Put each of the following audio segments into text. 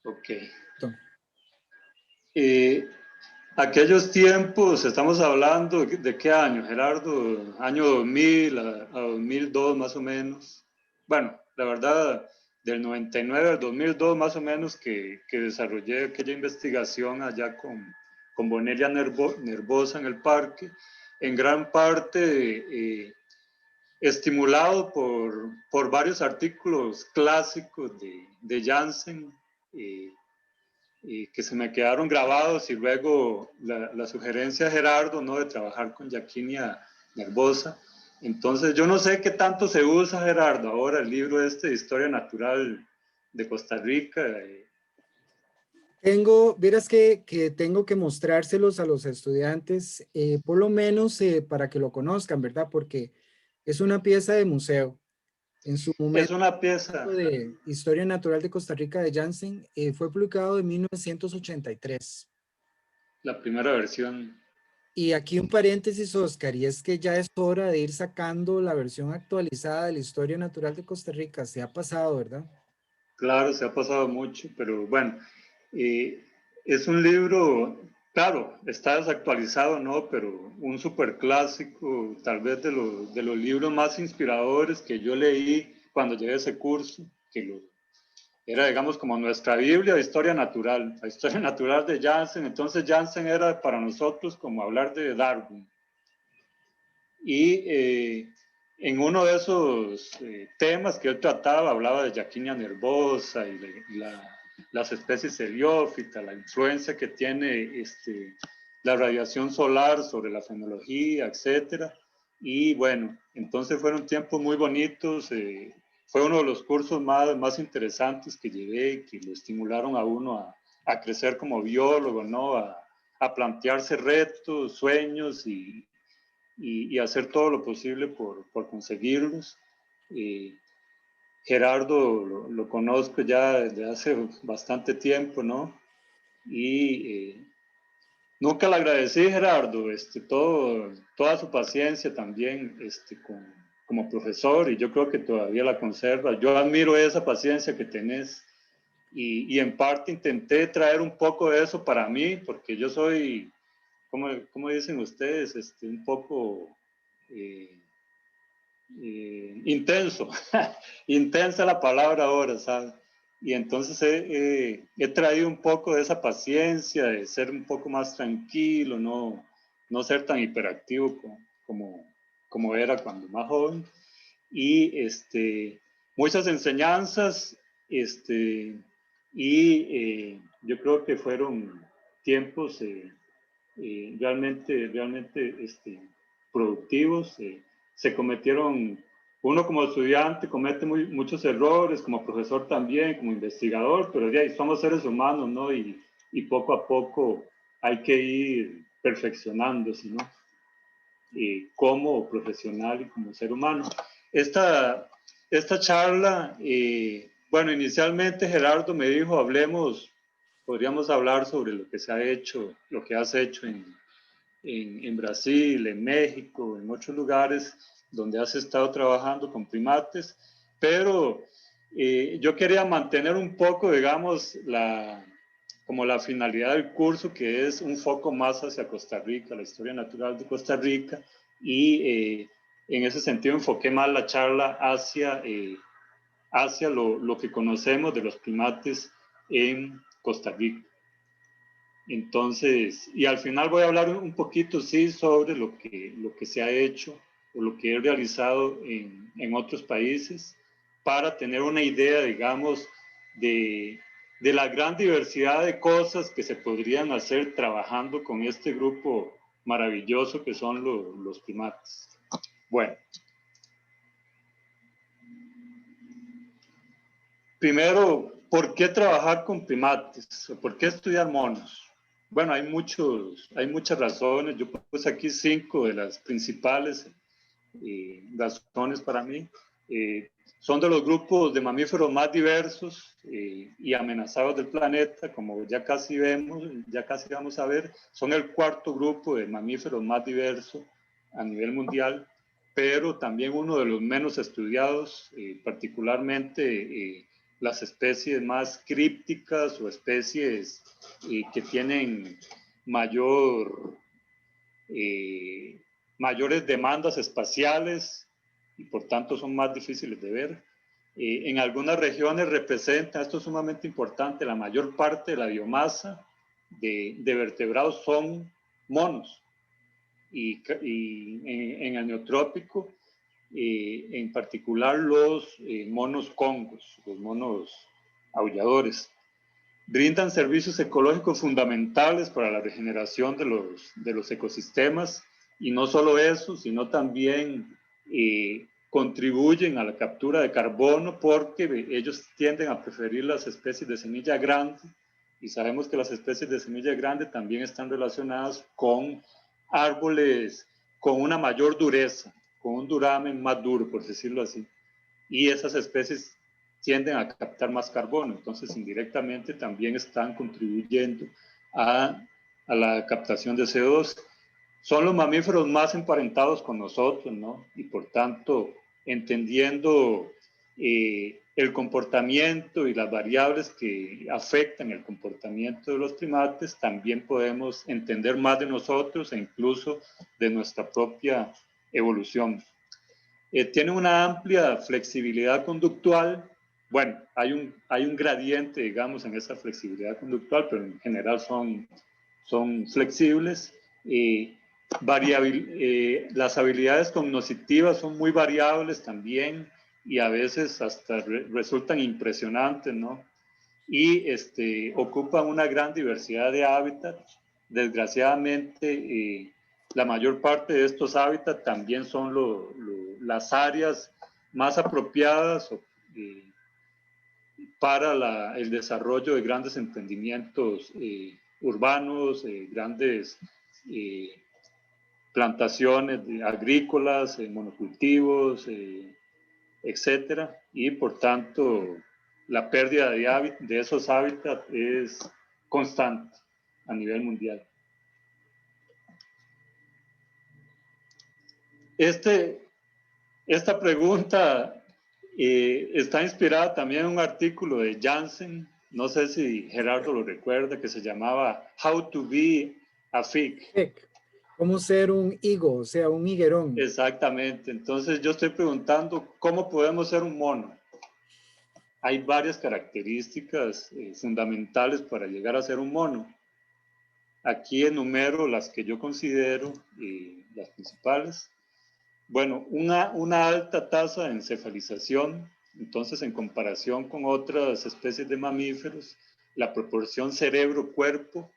Ok. Aquellos tiempos, estamos hablando de qué año, Gerardo, año 2000 a 2002 más o menos. Bueno, la verdad, del 99 al 2002 más o menos que desarrollé aquella investigación allá con Bonelia Nervosa en el parque, en gran parte estimulado por varios artículos clásicos de Janssen. Eh, y que se me quedaron grabados y luego la sugerencia de Gerardo, ¿no? De trabajar con Yaquinia Nervosa. Entonces yo no sé qué tanto se usa, Gerardo, ahora el libro este de Historia Natural de Costa Rica. Vieras que tengo que mostrárselos a los estudiantes, por lo menos para que lo conozcan, ¿verdad? Porque es una pieza de museo. En su Es momento una pieza, de Historia Natural de Costa Rica de Janssen fue publicado en 1983. la primera versión. Y aquí un paréntesis, Oscar, y es que ya es hora de ir sacando la versión actualizada de la Historia Natural de Costa Rica. Se ha pasado, ¿verdad? Claro, se ha pasado mucho, pero bueno, es un libro, claro, está desactualizado, ¿no? Pero un superclásico, tal vez de los libros más inspiradores que yo leí cuando llegué a ese curso, era, digamos, como nuestra Biblia de historia natural, la historia natural de Janssen. Entonces Janssen era para nosotros como hablar de Darwin. Y en uno de esos temas que él trataba, hablaba de Yaquinia nervosa y las especies heliófitas, la influencia que tiene la radiación solar sobre la fenología, etcétera. Y bueno, entonces fueron tiempos muy bonitos. Fue uno de los cursos más interesantes que llevé, que lo estimularon a uno a crecer como biólogo, ¿no? A plantearse retos, sueños y hacer todo lo posible por conseguirlos. Gerardo lo conozco ya desde hace bastante tiempo, ¿no? Y nunca le agradecí, Gerardo, toda su paciencia también como profesor, y yo creo que todavía la conserva. Yo admiro esa paciencia que tenés, y en parte intenté traer un poco de eso para mí, porque yo soy, ¿cómo dicen ustedes? Un poco eh, intenso, intensa la palabra ahora, ¿sabes? Y entonces he traído un poco de esa paciencia, de ser un poco más tranquilo, no ser tan hiperactivo como era cuando más joven. Y muchas enseñanzas, y yo creo que fueron tiempos realmente productivos. Se cometieron, uno como estudiante comete muchos errores, como profesor también, como investigador, pero ya somos seres humanos, ¿no? Y poco a poco hay que ir perfeccionándose, ¿no? Como profesional y como ser humano. Esta charla, bueno, inicialmente Gerardo me dijo, podríamos hablar sobre lo que se ha hecho, lo que has hecho en Brasil, en México, en otros lugares donde has estado trabajando con primates, pero yo quería mantener un poco, digamos, como la finalidad del curso, que es un foco más hacia Costa Rica, la historia natural de Costa Rica, y en ese sentido enfoqué más la charla hacia lo que conocemos de los primates en Costa Rica. Entonces, y al final voy a hablar un poquito, sí, sobre lo que se ha hecho o lo que he realizado en otros países para tener una idea, digamos, de la gran diversidad de cosas que se podrían hacer trabajando con este grupo maravilloso que son los primates. Bueno, primero, ¿por qué trabajar con primates? ¿Por qué estudiar monos? Bueno, hay muchas razones. Yo puse aquí 5 de las principales razones para mí. Son de los grupos de mamíferos más diversos y amenazados del planeta, como ya casi vamos a ver. Son el cuarto grupo de mamíferos más diverso a nivel mundial, pero también uno de los menos estudiados, particularmente las especies más crípticas o especies que tienen mayores demandas espaciales y por tanto son más difíciles de ver. En algunas regiones representan, esto es sumamente importante, la mayor parte de la biomasa de vertebrados son monos. Y en el neotrópico, en particular los monos congos, los monos aulladores, brindan servicios ecológicos fundamentales para la regeneración de los ecosistemas, y no solo eso, sino también contribuyen a la captura de carbono porque ellos tienden a preferir las especies de semilla grande, y sabemos que las especies de semilla grande también están relacionadas con árboles con una mayor dureza, con un duramen más duro, por decirlo así, y esas especies tienden a captar más carbono, entonces indirectamente también están contribuyendo a la captación de CO2. Son los mamíferos más emparentados con nosotros, ¿no? Y por tanto, entendiendo el comportamiento y las variables que afectan el comportamiento de los primates, también podemos entender más de nosotros e incluso de nuestra propia evolución. Tiene una amplia flexibilidad conductual. Bueno, hay un gradiente, digamos, en esa flexibilidad conductual, pero en general son flexibles. Las habilidades cognitivas son muy variables también y a veces hasta resultan impresionantes, ¿no? Y ocupan una gran diversidad de hábitats. Desgraciadamente, la mayor parte de estos hábitats también son las áreas más apropiadas para el desarrollo de grandes emprendimientos urbanos, grandes plantaciones agrícolas, monocultivos, etcétera, y por tanto la pérdida de esos hábitats es constante a nivel mundial. Esta pregunta está inspirada también en un artículo de Jansen, no sé si Gerardo lo recuerda, que se llamaba How to be a Fig. ¿Cómo ser un higo, o sea, un higuerón? Exactamente. Entonces yo estoy preguntando, ¿cómo podemos ser un mono? Hay varias características fundamentales para llegar a ser un mono. Aquí enumero las que yo considero las principales. Bueno, una alta tasa de encefalización. Entonces, en comparación con otras especies de mamíferos, la proporción cerebro-cuerpo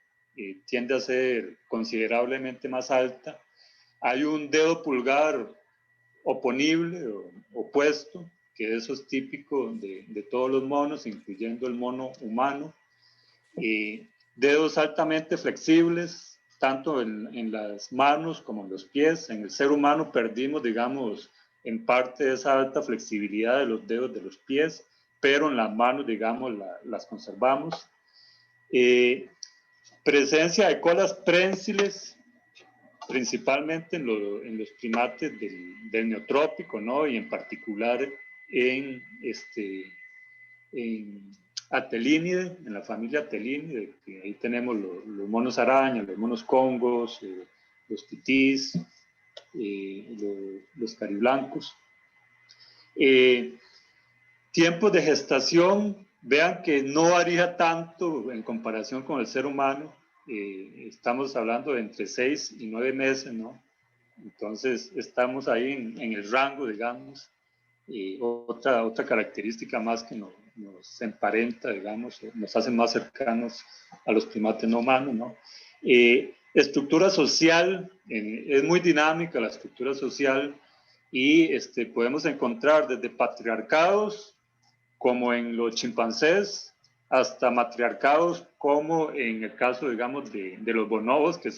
tiende a ser considerablemente más alta. Hay un dedo pulgar oponible o opuesto, que eso es típico de todos los monos, incluyendo el mono humano. Dedos altamente flexibles, tanto en las manos como en los pies. En el ser humano perdimos, digamos, en parte esa alta flexibilidad de los dedos de los pies, pero en las manos, digamos, las conservamos. Presencia de colas prensiles, principalmente en los primates del neotrópico, ¿no? Y en particular en Atelínide, en la familia Atelínide, que ahí tenemos los monos araña, los monos congos, los titís, los cariblancos. Tiempos de gestación, vean que no varía tanto en comparación con el ser humano. Estamos hablando de entre 6 y 9 meses, ¿no? Entonces estamos ahí en el rango, digamos. Otra característica más que nos emparenta, digamos, nos hace más cercanos a los primates no humanos, ¿no? Estructura social, es muy dinámica la estructura social y podemos encontrar desde patriarcados, como en los chimpancés, hasta matriarcados, como en el caso, digamos, de los bonobos, que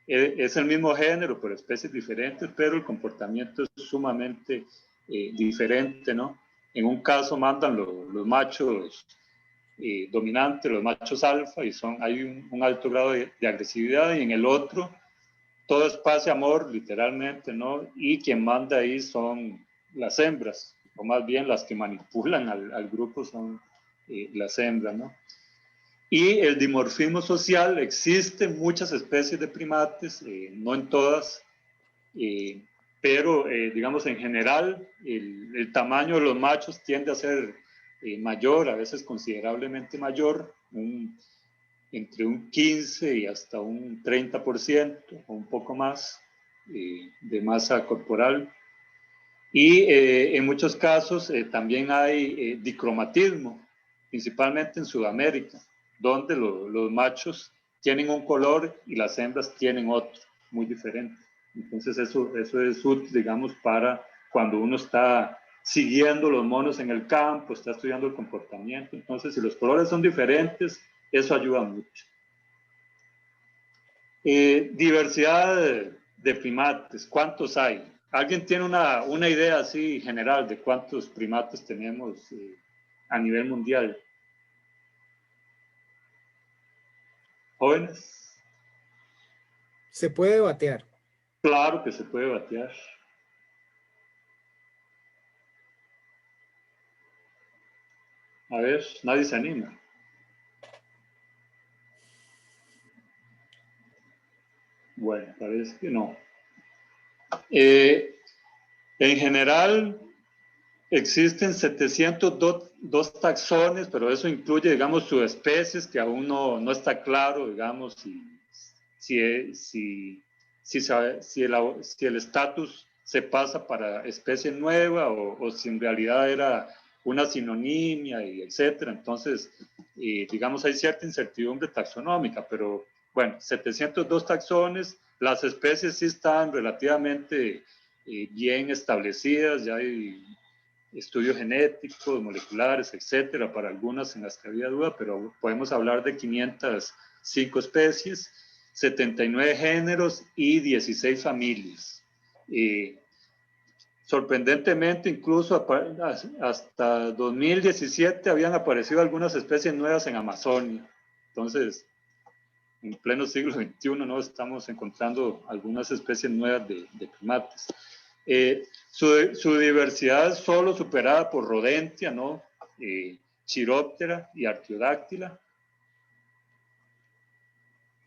es el mismo género, pero especies diferentes, pero el comportamiento es sumamente diferente, ¿no? En un caso mandan los machos dominantes, los machos alfa, y hay un alto grado de agresividad, y en el otro todo es paz y amor, literalmente, ¿no? Y quien manda ahí son las hembras, o más bien las que manipulan al grupo son las hembras, ¿no? Y el dimorfismo social, existen muchas especies de primates, no en todas, pero digamos en general el tamaño de los machos tiende a ser mayor, a veces considerablemente mayor, entre un 15 y hasta un 30% o un poco más de masa corporal. Y en muchos casos también hay dicromatismo, principalmente en Sudamérica, donde los machos tienen un color y las hembras tienen otro, muy diferente. Entonces eso es útil, digamos, para cuando uno está siguiendo los monos en el campo, está estudiando el comportamiento. Entonces, si los colores son diferentes, eso ayuda mucho. Diversidad de primates, ¿cuántos hay? ¿Alguien tiene una idea así general de cuántos primates tenemos a nivel mundial? ¿Jóvenes? Se puede batear. Claro que se puede batear. A ver, nadie se anima. Bueno, parece que no. En general, existen 702 taxones, pero eso incluye, digamos, subespecies que aún no está claro, digamos, si el estatus se pasa para especie nueva o si en realidad era una sinonimia y etcétera. Entonces, digamos, hay cierta incertidumbre taxonómica, pero bueno, 702 taxones, las especies sí están relativamente bien establecidas, ya hay estudios genéticos, moleculares, etcétera, para algunas en las que había duda, pero podemos hablar de 505 especies, 79 géneros y 16 familias. Sorprendentemente, incluso hasta 2017 habían aparecido algunas especies nuevas en Amazonia. Entonces, en pleno siglo XXI, ¿no? Estamos encontrando algunas especies nuevas de primates. Su diversidad es solo superada por Rodentia, ¿no? Chiroptera y Artiodáctila.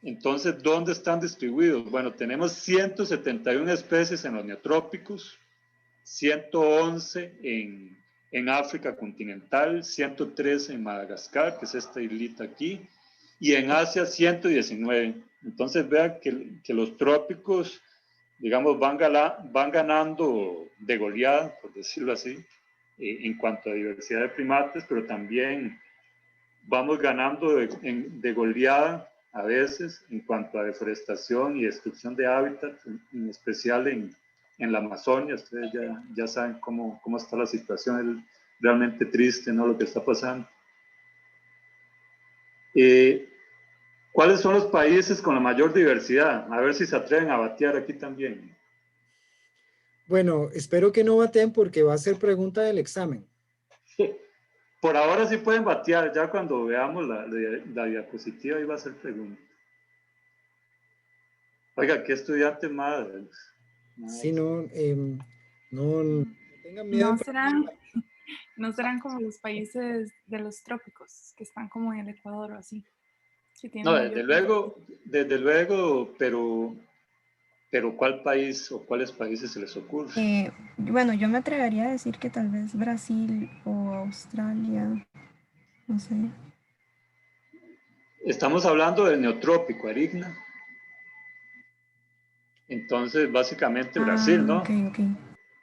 Entonces, ¿dónde están distribuidos? Bueno, tenemos 171 especies en los neotrópicos, 111 en África continental, 113 en Madagascar, que es esta islita aquí, y en Asia 119. Entonces vean que los trópicos, digamos, van ganando de goleada, por decirlo así, en cuanto a diversidad de primates, pero también vamos ganando de goleada a veces en cuanto a deforestación y destrucción de hábitats, en especial en la Amazonia. Ustedes ya saben cómo está la situación, es realmente triste, ¿no? Lo que está pasando. ¿Cuáles son los países con la mayor diversidad? A ver si se atreven a batear aquí también. Bueno, espero que no baten porque va a ser pregunta del examen. Por ahora sí pueden batear, ya cuando veamos la diapositiva ahí va a ser pregunta. Oiga, ¿qué estudiante más? Si no, no tengan miedo. No serán como los países de los trópicos, que están como en el Ecuador o así. No, desde luego, pero ¿cuál país o cuáles países se les ocurre? Bueno, yo me atrevería a decir que tal vez Brasil o Australia, no sé. Estamos hablando del neotrópico, Arigna. Entonces, básicamente Brasil, ¿no? Okay.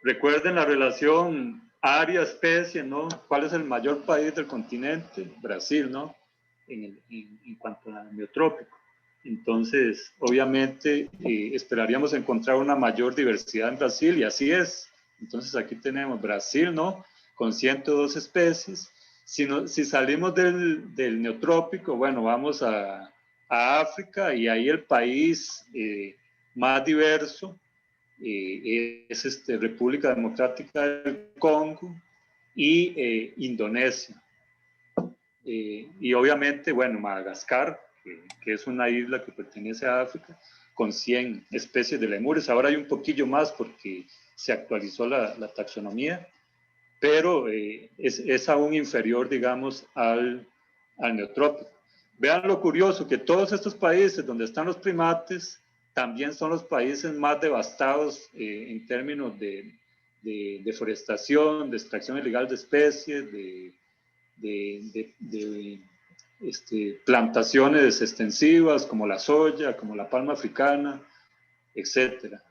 Recuerden la relación área-especie, ¿no? ¿Cuál es el mayor país del continente? Brasil, ¿no? En cuanto al neotrópico. Entonces, obviamente, esperaríamos encontrar una mayor diversidad en Brasil y así es. Entonces, aquí tenemos Brasil, ¿no? Con 102 especies. Si salimos del neotrópico, bueno, vamos a África y ahí el país más diverso es República Democrática del Congo y Indonesia. Y obviamente, bueno, Madagascar, que es una isla que pertenece a África, con 100 especies de lemures. Ahora hay un poquillo más porque se actualizó la taxonomía. pero es aún inferior, digamos, al neotrópico. Vean lo curioso, que todos estos países donde están los primates también son los países más devastados en términos de deforestación, de extracción ilegal de especies, de plantaciones extensivas como la soya, como la palma africana, etcétera.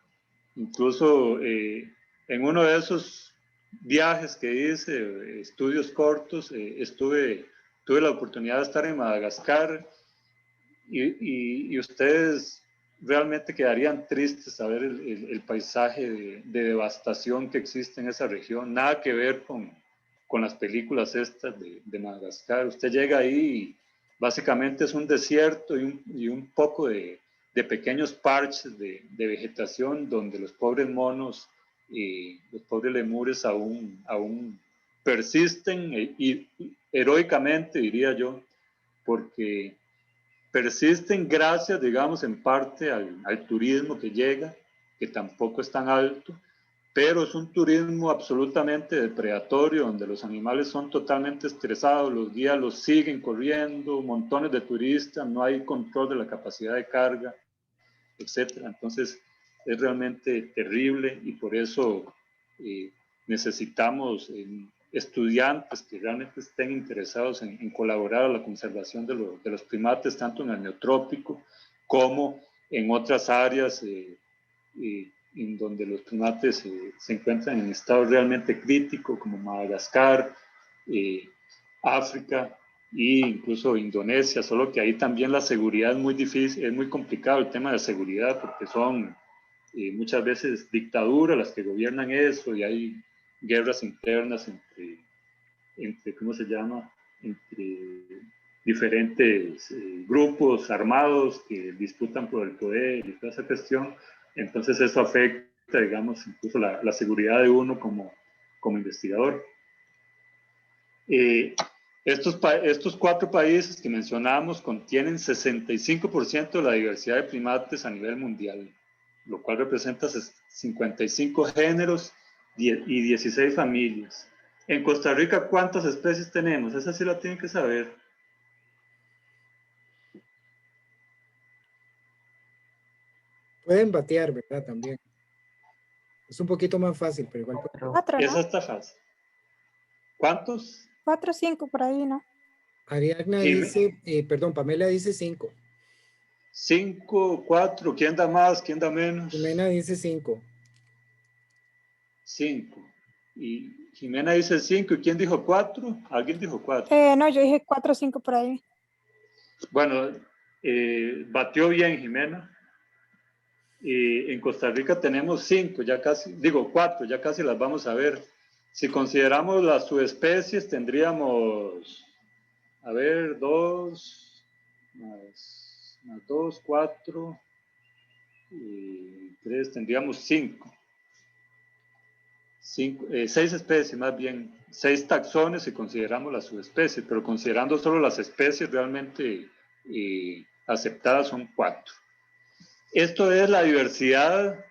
Incluso en uno de esos viajes que hice, estudios cortos, tuve la oportunidad de estar en Madagascar y ustedes realmente quedarían tristes a ver el paisaje de devastación que existe en esa región. Nada que ver con las películas estas de Madagascar. Usted llega ahí y básicamente es un desierto y un poco de pequeños parches de vegetación donde los pobres monos y los pobres lemures aún persisten y heroicamente, diría yo, porque persisten gracias, digamos, en parte al turismo que llega, que tampoco es tan alto, pero es un turismo absolutamente depredatorio, donde los animales son totalmente estresados, los guías los siguen corriendo, montones de turistas, no hay control de la capacidad de carga, etcétera. Entonces, es realmente terrible y por eso necesitamos estudiantes que realmente estén interesados en colaborar a la conservación de los primates, tanto en el neotrópico como en otras áreas en donde los primates se encuentran en estado realmente crítico, como Madagascar, África e incluso Indonesia, solo que ahí también la seguridad es muy difícil, es muy complicado el tema de seguridad, porque son muchas veces dictaduras las que gobiernan eso y hay guerras internas entre ¿cómo se llama? Entre diferentes grupos armados que disputan por el poder y toda esa cuestión. Entonces eso afecta, digamos, incluso la seguridad de uno como investigador. Estos 4 países que mencionamos contienen 65% de la diversidad de primates a nivel mundial, lo cual representa 55 géneros y 16 familias. En Costa Rica, ¿cuántas especies tenemos? Esa sí la tienen que saber. Pueden batear, ¿verdad? También. Es un poquito más fácil, pero igual. Cuatro, ¿no? Esa está fácil. ¿Cuántos? 4 o 5 por ahí, ¿no? Ariadna Jimé- dice, perdón, Pamela dice 5. 5, 4, ¿quién da más? ¿Quién da menos? Jimena dice 5. 5. Y Jimena dice 5. ¿Y quién dijo 4? ¿Alguien dijo 4? No, yo dije 4 o 5 por ahí. Bueno, batió bien Jimena. En Costa Rica tenemos 5, ya casi, digo 4, ya casi las vamos a ver. Si consideramos las subespecies, tendríamos, a ver, 2 más 2, 4, 3, tendríamos 5. 6 especies más bien, 6 taxones si consideramos las subespecies, pero considerando solo las especies realmente aceptadas son 4. Esto es la diversidad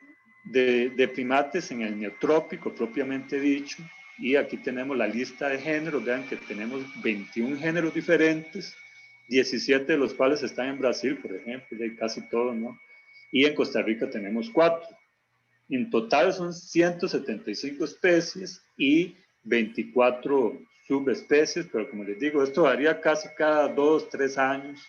de primates en el neotrópico propiamente dicho, y aquí tenemos la lista de géneros. Vean que tenemos 21 géneros diferentes, 17 de los cuales están en Brasil, por ejemplo, y casi todos, ¿no? Y en Costa Rica tenemos 4. En total son 175 especies y 24 subespecies, pero como les digo, esto varía casi cada 2, 3 años,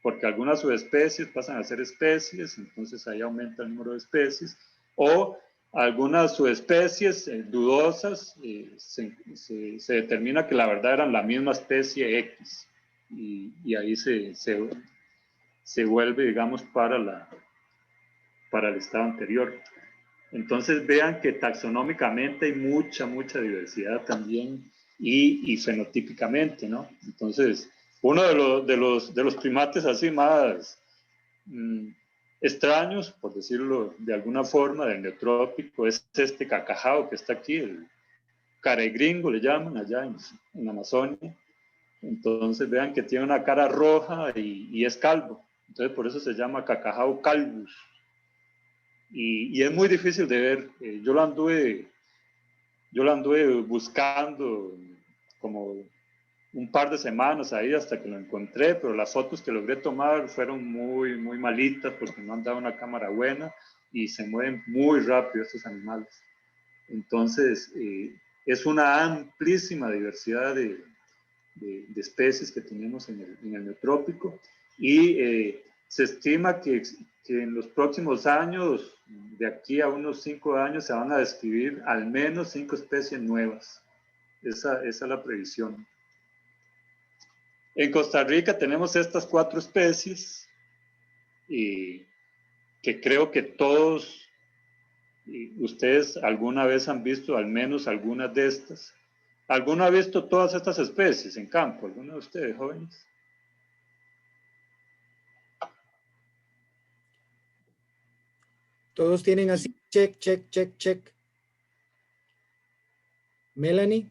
porque algunas subespecies pasan a ser especies, entonces ahí aumenta el número de especies, o algunas subespecies dudosas, se determina que la verdad eran la misma especie X, y ahí se vuelve, digamos, para el estado anterior. Entonces vean que taxonómicamente hay mucha diversidad también y fenotípicamente, ¿no? Entonces, uno de los primates así más extraños, por decirlo de alguna forma, del neotrópico, es este cacajao que está aquí, el caregringo le llaman allá en Amazonia. Entonces vean que tiene una cara roja y es calvo. Entonces por eso se llama cacajao calvus. Y es muy difícil de ver. Yo lo anduve yo la anduve buscando como un par de semanas ahí hasta que lo encontré, pero las fotos que logré tomar fueron muy, muy malitas porque no han dado una cámara buena y se mueven muy rápido estos animales. Entonces, es una amplísima diversidad de especies que tenemos en el neotrópico y se estima que en los próximos años, de aquí a unos 5 años, se van a describir al menos 5 especies nuevas. Esa es la previsión. En Costa Rica tenemos estas 4 especies que creo que todos ustedes alguna vez han visto al menos algunas de estas. ¿Alguno ha visto todas estas especies en campo? ¿Alguno de ustedes, jóvenes? Todos tienen así, check, check, check, check. Melanie.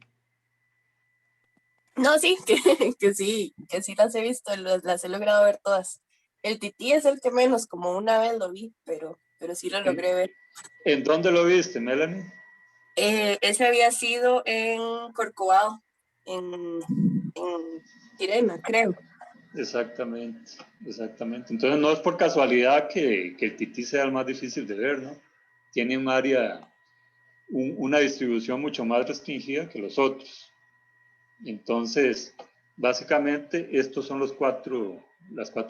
No, sí, que sí las he visto, las he logrado ver todas. El tití es el que menos, como una vez lo vi, pero sí lo logré ver. ¿En dónde lo viste, Melanie? Ese había sido en Corcovado, en Tirena, creo. Exactamente, exactamente. Entonces no es por casualidad que el tití sea el más difícil de ver, ¿no? Tiene un área, una distribución mucho más restringida que los otros. Entonces, básicamente, estos son las 4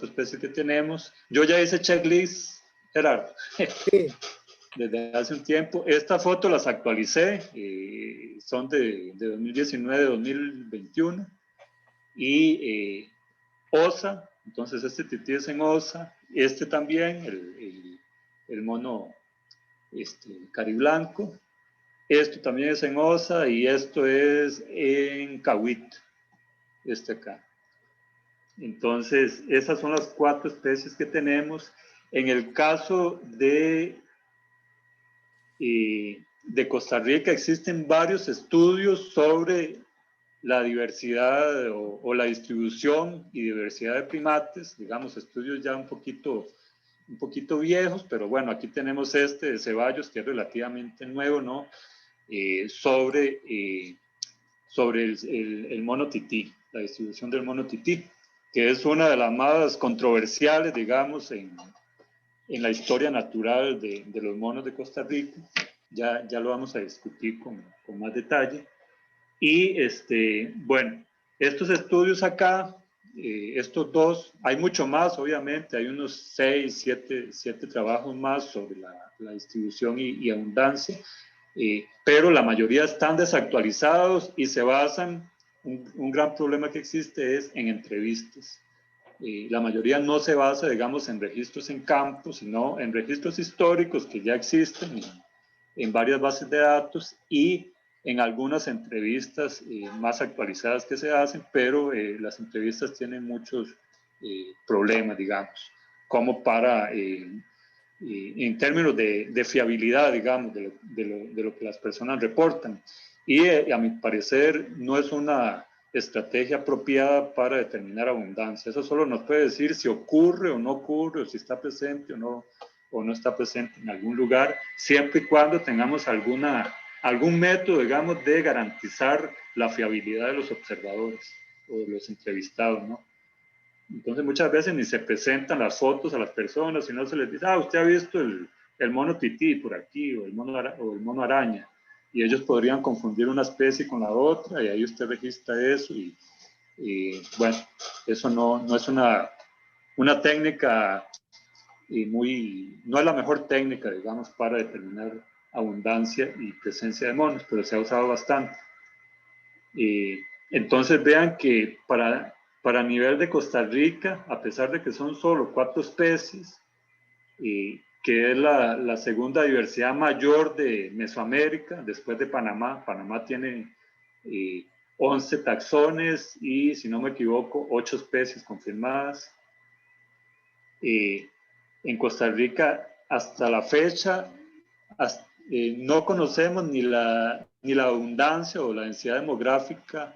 especies que tenemos. Yo ya hice checklist, Gerardo, Sí. desde hace un tiempo. Estas fotos las actualicé, son de 2019-2021. Y OSA, entonces este tití es en OSA, este también, el mono cariblanco. Esto también es en OSA y esto es en Cahuit, este acá. Entonces, esas son las 4 especies que tenemos. En el caso de Costa Rica, existen varios estudios sobre la diversidad o la distribución y diversidad de primates, digamos, estudios ya un poquito viejos, pero bueno, aquí tenemos este de Ceballos, que es relativamente nuevo, ¿no? Sobre el mono tití, la distribución del mono tití, que es una de las más controversiales, digamos, en la historia natural de los monos de Costa Rica. Ya lo vamos a discutir con más detalle. Y bueno, estos estudios acá, estos 2, hay mucho más, obviamente, hay unos 6, 7 trabajos más sobre la distribución y abundancia, pero la mayoría están desactualizados y se basan, un gran problema que existe es en entrevistas. La mayoría no se basa, digamos, en registros en campo, sino en registros históricos que ya existen en varias bases de datos y en algunas entrevistas más actualizadas que se hacen, pero las entrevistas tienen muchos problemas, digamos, como para, en términos de fiabilidad, digamos, de lo que las personas reportan. Y a mi parecer no es una estrategia apropiada para determinar abundancia. Eso solo nos puede decir si ocurre o no ocurre, o si está presente o no está presente en algún lugar, siempre y cuando tengamos algún método, digamos, de garantizar la fiabilidad de los observadores o de los entrevistados, ¿no? Entonces muchas veces ni se presentan las fotos a las personas, sino se les dice, usted ha visto el mono tití por aquí, o el mono araña, y ellos podrían confundir una especie con la otra, y ahí usted registra eso, y bueno, eso no es una técnica no es la mejor técnica, digamos, para determinar abundancia y presencia de monos, pero se ha usado bastante. Entonces vean que para nivel de Costa Rica, a pesar de que son solo 4 especies, que es la segunda diversidad mayor de Mesoamérica, después de Panamá. Panamá tiene 11 taxones y, si no me equivoco, 8 especies confirmadas. En Costa Rica, hasta la fecha, no conocemos ni la abundancia o la densidad demográfica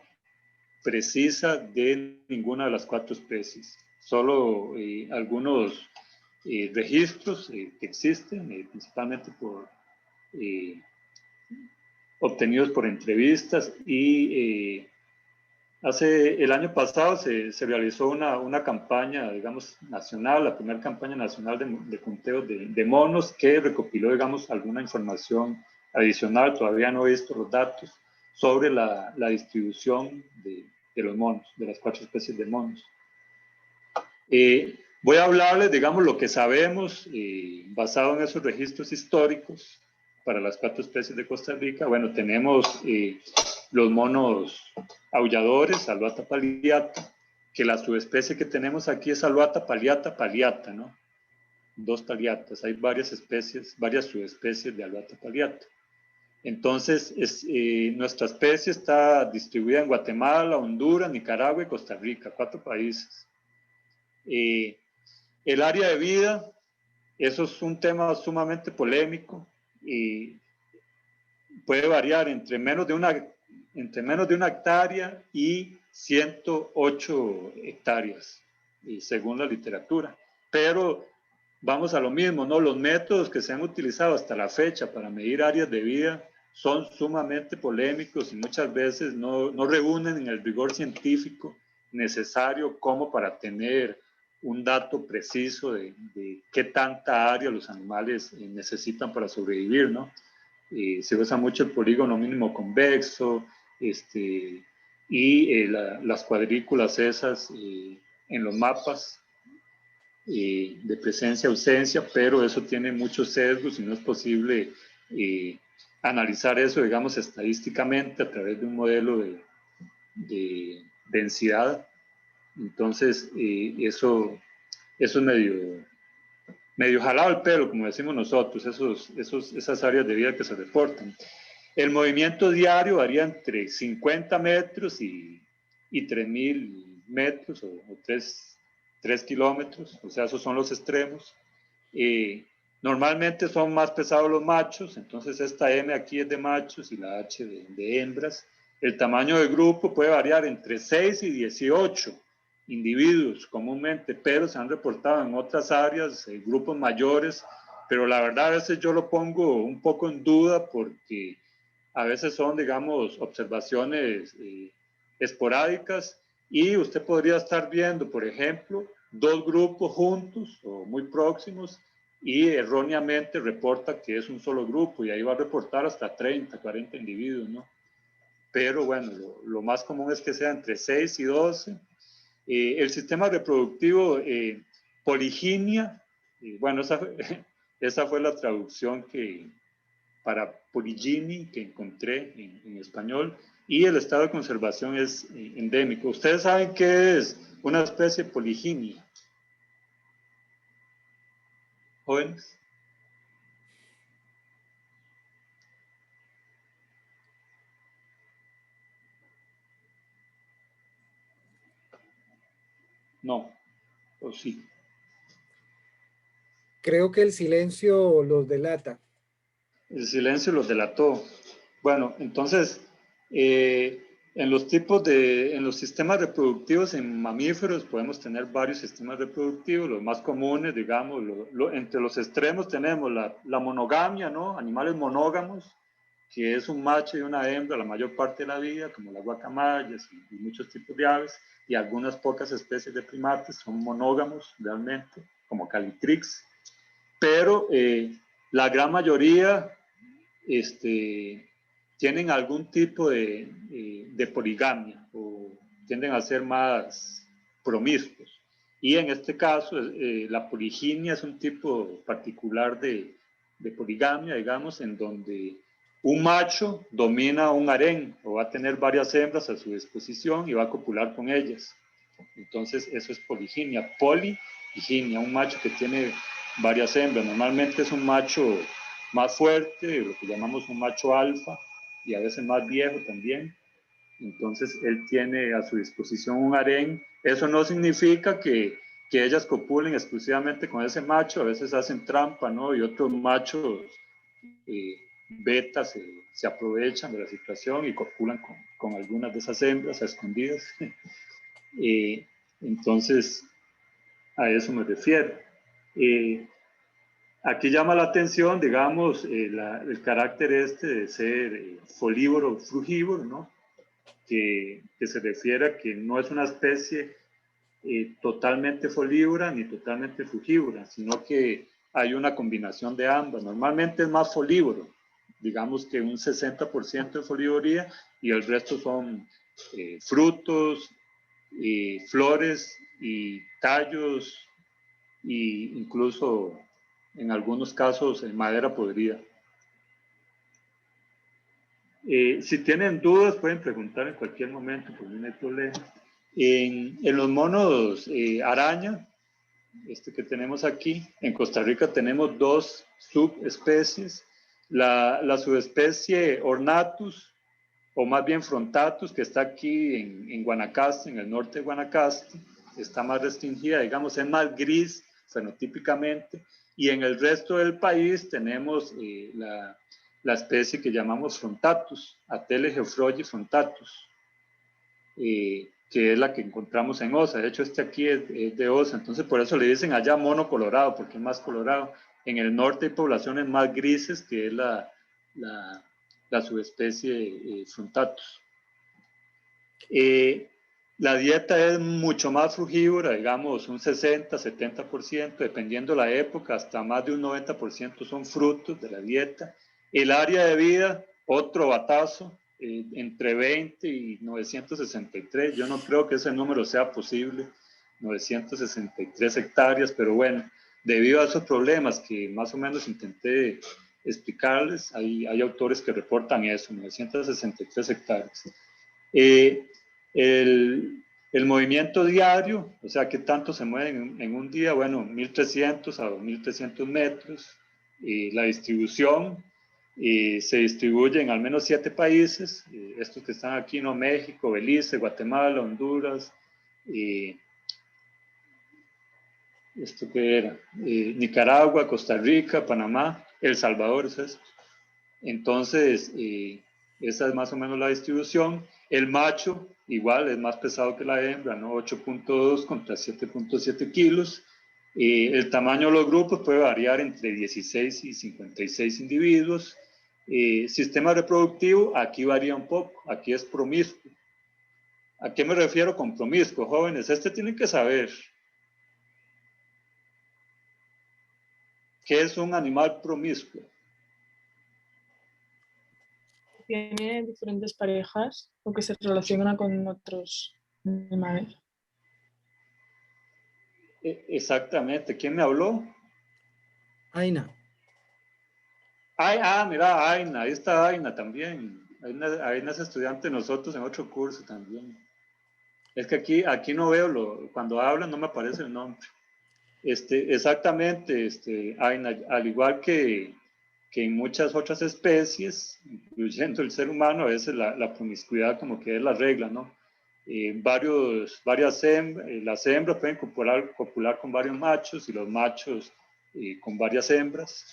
precisa de ninguna de las 4 especies. Solo algunos registros que existen, principalmente obtenidos por entrevistas y el año pasado se realizó una campaña, digamos, nacional, la primera campaña nacional de conteo de monos que recopiló, digamos, alguna información adicional, todavía no he visto los datos, sobre la distribución de los monos, de las 4 especies de monos. Voy a hablarles, digamos, lo que sabemos basado en esos registros históricos para las 4 especies de Costa Rica. Bueno, tenemos los monos aulladores, Alouatta palliata, que la subespecie que tenemos aquí es Alouatta palliata palliata, ¿no? 2 palliatas, hay varias especies, varias subespecies de Alouatta palliata. Entonces, nuestra especie está distribuida en Guatemala, Honduras, Nicaragua y Costa Rica, 4 países. El área de vida, eso es un tema sumamente polémico y puede variar entre menos de una hectárea y 108 hectáreas, según la literatura. Pero vamos a lo mismo, ¿no? Los métodos que se han utilizado hasta la fecha para medir áreas de vida son sumamente polémicos y muchas veces no reúnen en el rigor científico necesario como para tener un dato preciso de qué tanta área los animales necesitan para sobrevivir, ¿no? Se usa mucho el polígono mínimo convexo y las cuadrículas esas en los mapas de presencia-ausencia, pero eso tiene muchos sesgos y no es posible analizar eso, digamos, estadísticamente a través de un modelo de densidad. Entonces, eso es medio jalado el pelo, como decimos nosotros, esas áreas de vida que se reportan. El movimiento diario varía entre 50 metros y 3.000 metros o 3 kilómetros, o sea, esos son los extremos. Normalmente son más pesados los machos, entonces esta M aquí es de machos y la H de hembras. El tamaño del grupo puede variar entre 6 y 18 individuos comúnmente, pero se han reportado en otras áreas grupos mayores, pero la verdad a veces yo lo pongo un poco en duda porque a veces son, digamos, observaciones esporádicas y usted podría estar viendo, por ejemplo, 2 grupos juntos o muy próximos y erróneamente reporta que es un solo grupo y ahí va a reportar hasta 30, 40 individuos, ¿no? Pero bueno, lo más común es que sea entre 6 y 12. El sistema reproductivo, poliginia, bueno, esa fue la traducción para poligini que encontré en español, y el estado de conservación es endémico. ¿Ustedes saben qué es una especie poliginia? ¿Jóvenes? No, o sí. Creo que el silencio los delata. El silencio los delató. Bueno, entonces, en los sistemas reproductivos en mamíferos podemos tener varios sistemas reproductivos, los más comunes, digamos, entre los extremos tenemos la monogamia, ¿no? Animales monógamos, que es un macho y una hembra la mayor parte de la vida, como las guacamayas y muchos tipos de aves, y algunas pocas especies de primates son monógamos realmente, como Calitrix, pero la gran mayoría tienen algún tipo de poligamia o tienden a ser más promiscuos. Y en este caso, la poliginia es un tipo particular de poligamia, digamos, en donde un macho domina un harén o va a tener varias hembras a su disposición y va a copular con ellas. Entonces, eso es poliginia. Poliginia, un macho que tiene varias hembras. Normalmente es un macho más fuerte, lo que llamamos un macho alfa, y a veces más viejo también. Entonces, él tiene a su disposición un harén. Eso no significa que ellas copulen exclusivamente con ese macho, a veces hacen trampa, ¿no? Y otros machos betas se aprovechan de la situación y copulan con algunas de esas hembras a escondidas. Entonces, a eso me refiero. Aquí llama la atención, digamos, el carácter este de ser folívoro frugívoro, ¿no? Que se refiere a que no es una especie totalmente folívora ni totalmente frugívora, sino que hay una combinación de ambas. Normalmente es más folívoro, digamos que un 60% de folivoría y el resto son frutos, flores y tallos e incluso en algunos casos madera podrida. Si tienen dudas pueden preguntar en cualquier momento, pues no hay problema. En los monos araña, que tenemos aquí, en Costa Rica tenemos dos subespecies. La subespecie ornatus, o más bien frontatus, que está aquí en Guanacaste, en el norte de Guanacaste, está más restringida, digamos, es más gris fenotípicamente, y en el resto del país tenemos la especie que llamamos frontatus, Ateles geoffroyi frontatus, que es la que encontramos en Osa. De hecho, aquí es de Osa, entonces por eso le dicen allá mono colorado, porque es más colorado. En el norte hay poblaciones más grises, que es la subespecie frontatus. La dieta es mucho más frugívora, digamos un 60-70%, dependiendo de la época, hasta más de un 90% son frutos de la dieta. El área de vida, otro batazo, entre 20 y 963. Yo no creo que ese número sea posible, 963 hectáreas, pero bueno, debido a esos problemas que más o menos intenté explicarles, hay autores que reportan eso, 963 hectáreas. El movimiento diario, o sea, ¿qué tanto se mueven en un día? Bueno, 1.300 a 2.300 metros. La distribución se distribuye en al menos 7 países, estos que están aquí, ¿no? México, Belice, Guatemala, Honduras, ¿esto qué era? Nicaragua, Costa Rica, Panamá, El Salvador, es eso. Entonces, esa es más o menos la distribución. El macho, igual, es más pesado que la hembra, ¿no? 8.2 contra 7.7 kilos. El tamaño de los grupos puede variar entre 16 y 56 individuos. Sistema reproductivo, aquí varía un poco, aquí es promiscuo. ¿A qué me refiero con promiscuo, jóvenes? Tienen que saber. ¿Qué es un animal promiscuo? Tiene diferentes parejas o que se relaciona con otros animales. Exactamente. ¿Quién me habló? Aina. Mira, Aina, ahí está Aina también. Aina es estudiante de nosotros en otro curso también. Es que aquí no veo, cuando hablan no me aparece el nombre. Exactamente, Aina, al igual que en muchas otras especies, incluyendo el ser humano, a veces la promiscuidad como que es la regla, ¿no? Las hembras pueden copular con varios machos y los machos con varias hembras.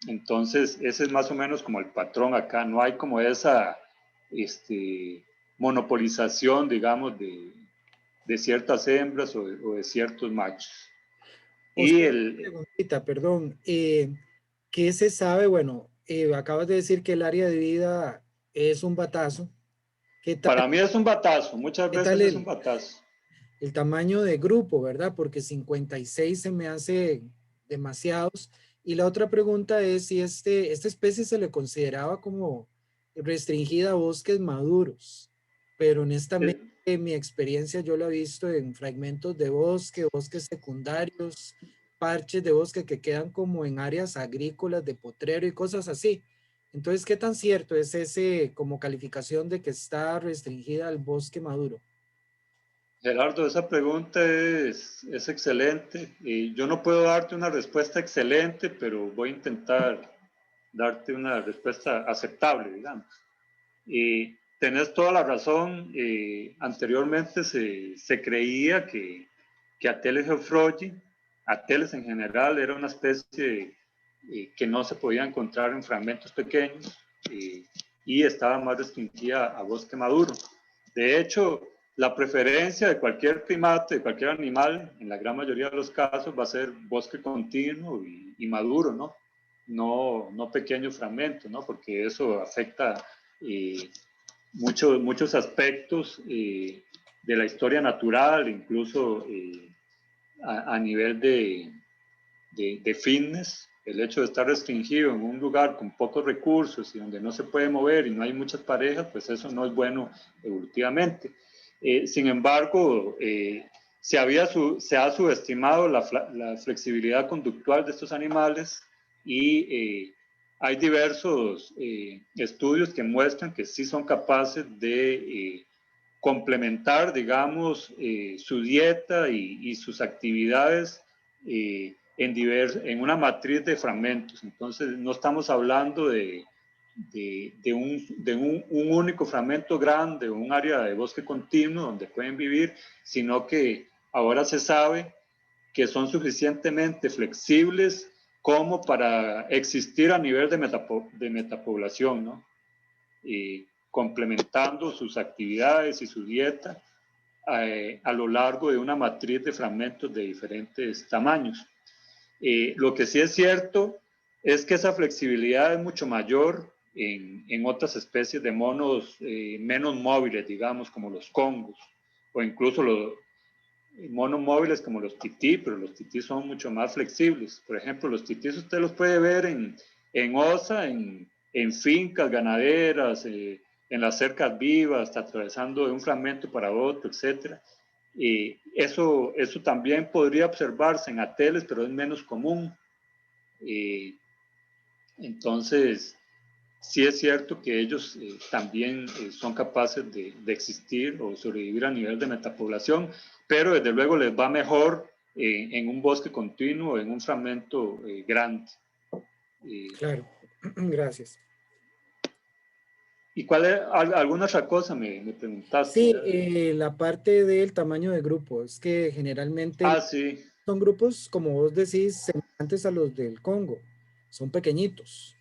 Entonces, ese es más o menos como el patrón acá. No hay como esa monopolización, digamos, de ciertas hembras o de ciertos machos. Preguntita, perdón. ¿Qué se sabe? Bueno, acabas de decir que el área de vida es un batazo. Para mí es un batazo, muchas veces es un batazo. El tamaño de grupo, ¿verdad? Porque 56 se me hace demasiados. Y la otra pregunta es si esta especie se le consideraba como restringida a bosques maduros. Pero honestamente, en mi experiencia yo lo he visto en fragmentos de bosque, bosques secundarios, parches de bosque que quedan como en áreas agrícolas de potrero y cosas así. Entonces, ¿qué tan cierto es ese como calificación de que está restringida al bosque maduro? Gerardo, esa pregunta es excelente. Yo no puedo darte una respuesta excelente, pero voy a intentar darte una respuesta aceptable, digamos. Tenés toda la razón. Anteriormente se creía que Ateles geoffroyi, Ateles en general, era una especie que no se podía encontrar en fragmentos pequeños y estaba más restringida a bosque maduro. De hecho, la preferencia de cualquier primate, de cualquier animal, en la gran mayoría de los casos va a ser bosque continuo y maduro, ¿no? No pequeños fragmentos, ¿no? Porque eso afecta muchos aspectos de la historia natural, incluso a nivel de fitness. El hecho de estar restringido en un lugar con pocos recursos y donde no se puede mover y no hay muchas parejas, pues eso no es bueno evolutivamente. Sin embargo, se ha subestimado la flexibilidad conductual de estos animales y hay diversos estudios que muestran que sí son capaces de complementar, digamos, su dieta y sus actividades en una matriz de fragmentos. Entonces, no estamos hablando de un único fragmento grande o un área de bosque continuo donde pueden vivir, sino que ahora se sabe que son suficientemente flexibles como para existir a nivel de metapoblación, ¿no? Complementando sus actividades y su dieta a lo largo de una matriz de fragmentos de diferentes tamaños. Lo que sí es cierto es que esa flexibilidad es mucho mayor en otras especies de monos menos móviles, digamos, como los congos, o incluso los monos móviles como los tití, pero los tití son mucho más flexibles. Por ejemplo, los titís usted los puede ver en osa, en fincas ganaderas, en las cercas vivas, atravesando de un fragmento para otro, etc. Eso también podría observarse en ateles, pero es menos común. Entonces, sí es cierto que ellos también son capaces de existir o sobrevivir a nivel de metapoblación, pero desde luego les va mejor en un bosque continuo, en un fragmento grande. Claro, gracias. ¿Y cuál es alguna otra cosa me preguntaste? Sí, la parte del tamaño de grupo, es que generalmente Sí. son grupos, como vos decís, semejantes a los del Congo, son pequeñitos,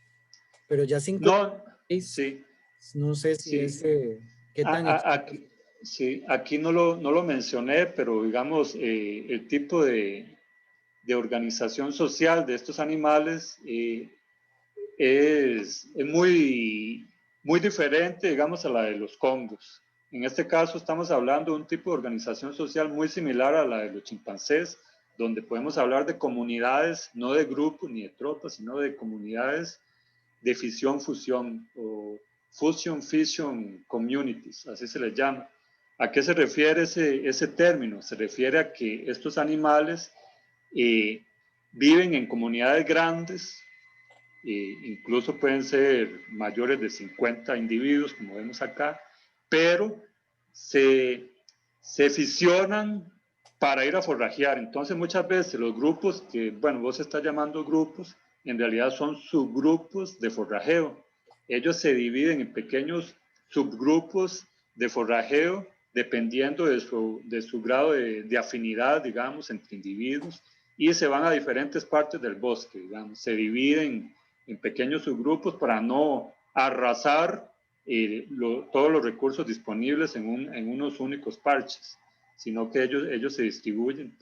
pero ya 56, sí. No sé si Sí. es, qué tan Aquí, sí, aquí no lo mencioné, pero digamos, el tipo de organización social de estos animales es muy diferente, digamos, a la de los congos. En este caso estamos hablando de un tipo de organización social muy similar a la de los chimpancés, donde podemos hablar de comunidades, no de grupos ni de tropas, sino de comunidades de fisión-fusión o fusion-fission communities, así se les llama. ¿A qué se refiere ese término? Se refiere a que estos animales viven en comunidades grandes, incluso pueden ser mayores de 50 individuos, como vemos acá, pero se fisionan para ir a forrajear. Entonces, muchas veces los grupos que, bueno, vos estás llamando grupos, en realidad son subgrupos de forrajeo. Ellos se dividen en pequeños subgrupos de forrajeo dependiendo de su grado de afinidad, digamos, entre individuos, y se van a diferentes partes del bosque, digamos, se dividen en pequeños subgrupos para no arrasar todos los recursos disponibles en unos únicos parches, sino que ellos se distribuyen.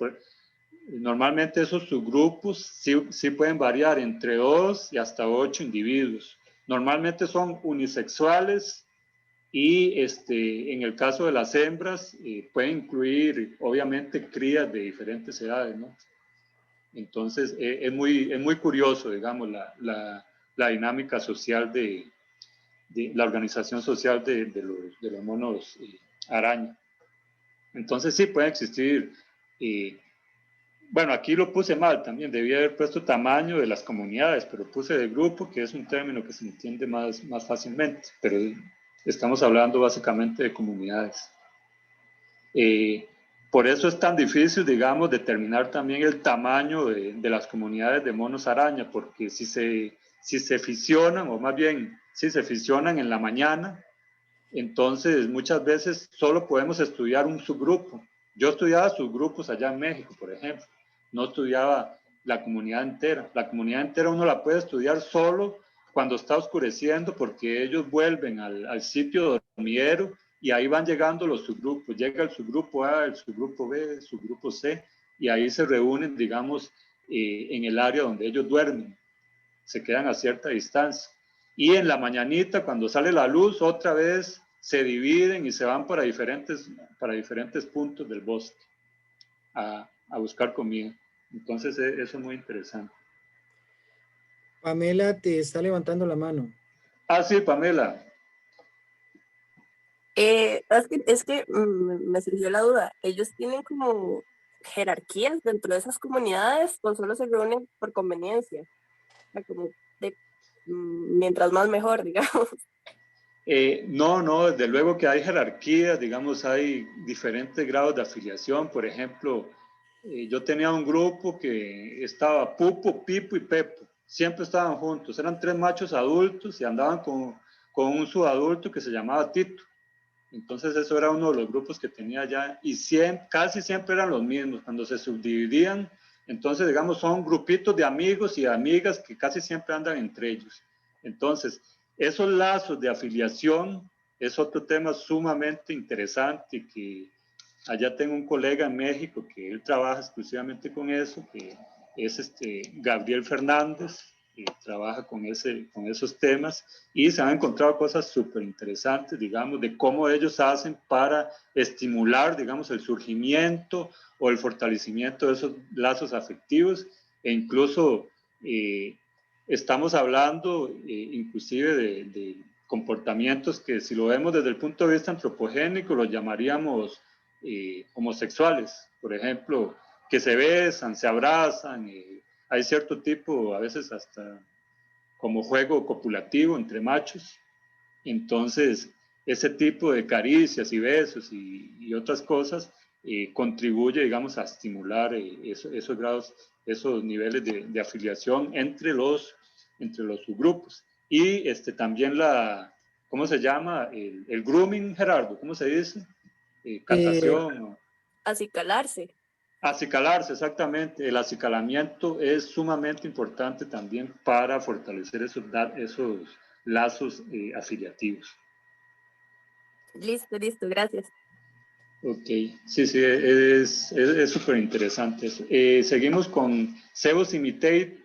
Normalmente esos subgrupos sí pueden variar entre 2 y hasta 8 individuos. Normalmente son unisexuales y en el caso de las hembras pueden incluir obviamente crías de diferentes edades, ¿no? Entonces es muy curioso, digamos, la dinámica social de la organización social de los monos araña. Entonces sí puede existir, bueno, aquí lo puse mal también, debía haber puesto tamaño de las comunidades, pero puse de grupo, que es un término que se entiende más fácilmente, pero estamos hablando básicamente de comunidades. Por eso es tan difícil, digamos, determinar también el tamaño de las comunidades de monos araña, porque si se fisionan, o más bien, si se fisionan en la mañana, entonces muchas veces solo podemos estudiar un subgrupo. Yo estudiaba subgrupos allá en México, por ejemplo, no estudiaba la comunidad entera. La comunidad entera uno la puede estudiar solo cuando está oscureciendo, porque ellos vuelven al sitio dormidero y ahí van llegando los subgrupos. Llega el subgrupo A, el subgrupo B, el subgrupo C, y ahí se reúnen, digamos, en el área donde ellos duermen. Se quedan a cierta distancia. Y en la mañanita, cuando sale la luz, otra vez se dividen y se van para diferentes puntos del bosque a buscar comida. Entonces, eso es muy interesante. Pamela te está levantando la mano. Ah, sí, Pamela. Me surgió la duda. ¿Ellos tienen como jerarquías dentro de esas comunidades o solo se reúnen por conveniencia? O sea, como mientras más mejor, digamos. No, desde luego que hay jerarquías, digamos, hay diferentes grados de afiliación. Por ejemplo, yo tenía un grupo que estaba Pupo, Pipo y Pepo. Siempre estaban juntos. Eran 3 machos adultos y andaban con un subadulto que se llamaba Tito. Entonces eso era uno de los grupos que tenía ya y casi siempre eran los mismos. Cuando se subdividían, entonces digamos son grupitos de amigos y amigas que casi siempre andan entre ellos. Entonces esos lazos de afiliación es otro tema sumamente interesante que allá tengo un colega en México que él trabaja exclusivamente con eso, que es Gabriel Fernández, que trabaja con esos temas y se han encontrado cosas súper interesantes, digamos, de cómo ellos hacen para estimular, digamos, el surgimiento o el fortalecimiento de esos lazos afectivos e incluso estamos hablando inclusive de comportamientos que si lo vemos desde el punto de vista antropogénico los llamaríamos homosexuales, por ejemplo, que se besan, se abrazan, hay cierto tipo, a veces hasta como juego copulativo entre machos, entonces ese tipo de caricias y besos y otras cosas contribuye, digamos, a estimular esos grados, esos niveles de afiliación entre los subgrupos. Y también ¿cómo se llama? El grooming, Gerardo, ¿cómo se dice? Catación. Acicalarse. Acicalarse, exactamente. El acicalamiento es sumamente importante también para fortalecer esos lazos afiliativos. Listo, gracias. Ok, sí, es súper interesante eso. Seguimos con Zeus Imitator,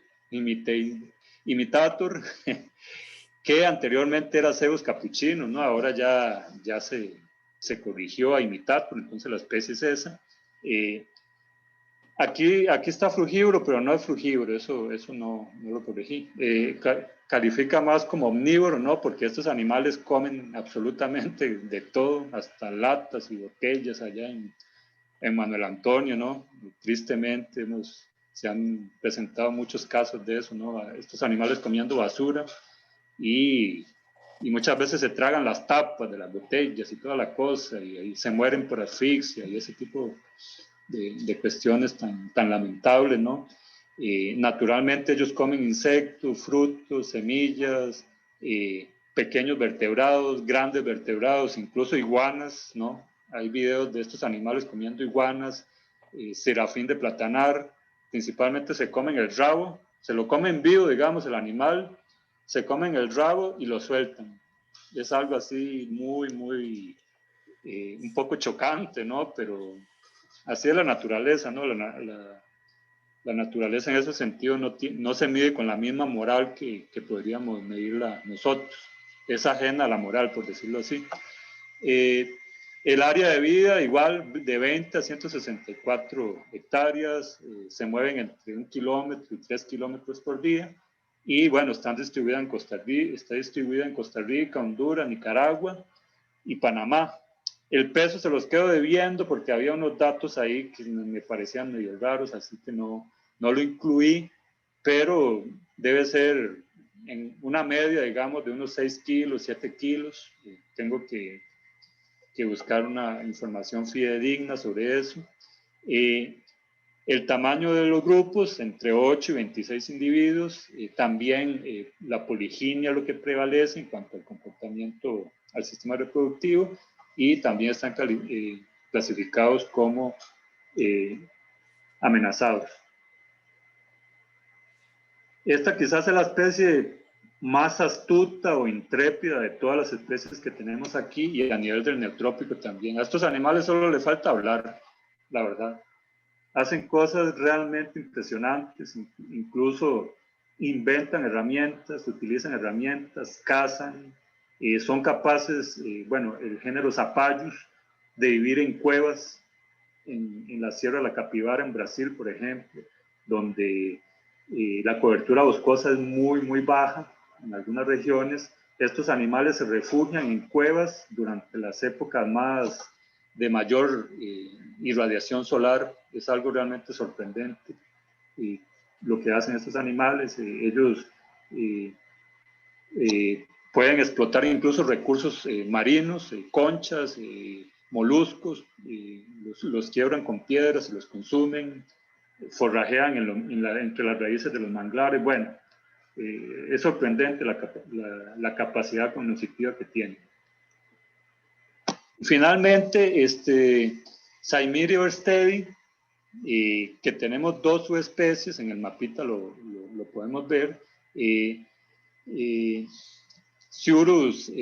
que anteriormente era Zeus capuchino, ¿no? Ahora ya se corrigió a Imitator, entonces la especie es esa. Aquí está frugívoro, pero no es frugívoro, eso no lo corregí. Califica más como omnívoro, ¿no? Porque estos animales comen absolutamente de todo, hasta latas y botellas allá en Manuel Antonio, ¿no? Tristemente se han presentado muchos casos de eso, ¿no? Estos animales comiendo basura y muchas veces se tragan las tapas de las botellas y toda la cosa y ahí se mueren por asfixia y ese tipo de cuestiones tan lamentables, ¿no? Naturalmente ellos comen insectos, frutos, semillas, pequeños vertebrados, grandes vertebrados, incluso iguanas, ¿no? Hay videos de estos animales comiendo iguanas, serafín de platanar, principalmente se comen el rabo, se lo comen vivo, digamos, el animal, se comen el rabo y lo sueltan. Es algo así muy, un poco chocante, ¿no? Pero así es la naturaleza, ¿no? La naturaleza en ese sentido no se mide con la misma moral que podríamos medirla nosotros. Es ajena a la moral, por decirlo así. El área de vida, igual, de 20 a 164 hectáreas, se mueven entre 1 kilómetro y 3 kilómetros por día. Y bueno, está distribuida en Costa Rica, Honduras, Nicaragua y Panamá. El peso se los quedo debiendo porque había unos datos ahí que me parecían medio raros, así que no lo incluí, pero debe ser en una media, digamos, de unos 6 kilos, 7 kilos. Tengo que buscar una información fidedigna sobre eso. El tamaño de los grupos, entre 8 y 26 individuos, también la poliginia lo que prevalece en cuanto al comportamiento al sistema reproductivo y también están clasificados como amenazados. Esta quizás es la especie más astuta o intrépida de todas las especies que tenemos aquí, y a nivel del neotrópico también. A estos animales solo les falta hablar, la verdad. Hacen cosas realmente impresionantes, incluso inventan herramientas, utilizan herramientas, cazan, son capaces, bueno, el género Zapallos, de vivir en cuevas, en la Sierra de la Capivara, en Brasil, por ejemplo, donde la cobertura boscosa es muy, muy baja en algunas regiones. Estos animales se refugian en cuevas durante las épocas más de mayor irradiación solar. Es algo realmente sorprendente. Y lo que hacen estos animales, ellos pueden explotar incluso recursos marinos, conchas, moluscos, los quiebran con piedras, los consumen, forrajean entre las raíces de los manglares. Bueno, es sorprendente la capacidad cognitiva que tienen. Finalmente, Saimiri Orstedi, que tenemos 2 subespecies, en el mapita lo podemos ver, Ciurus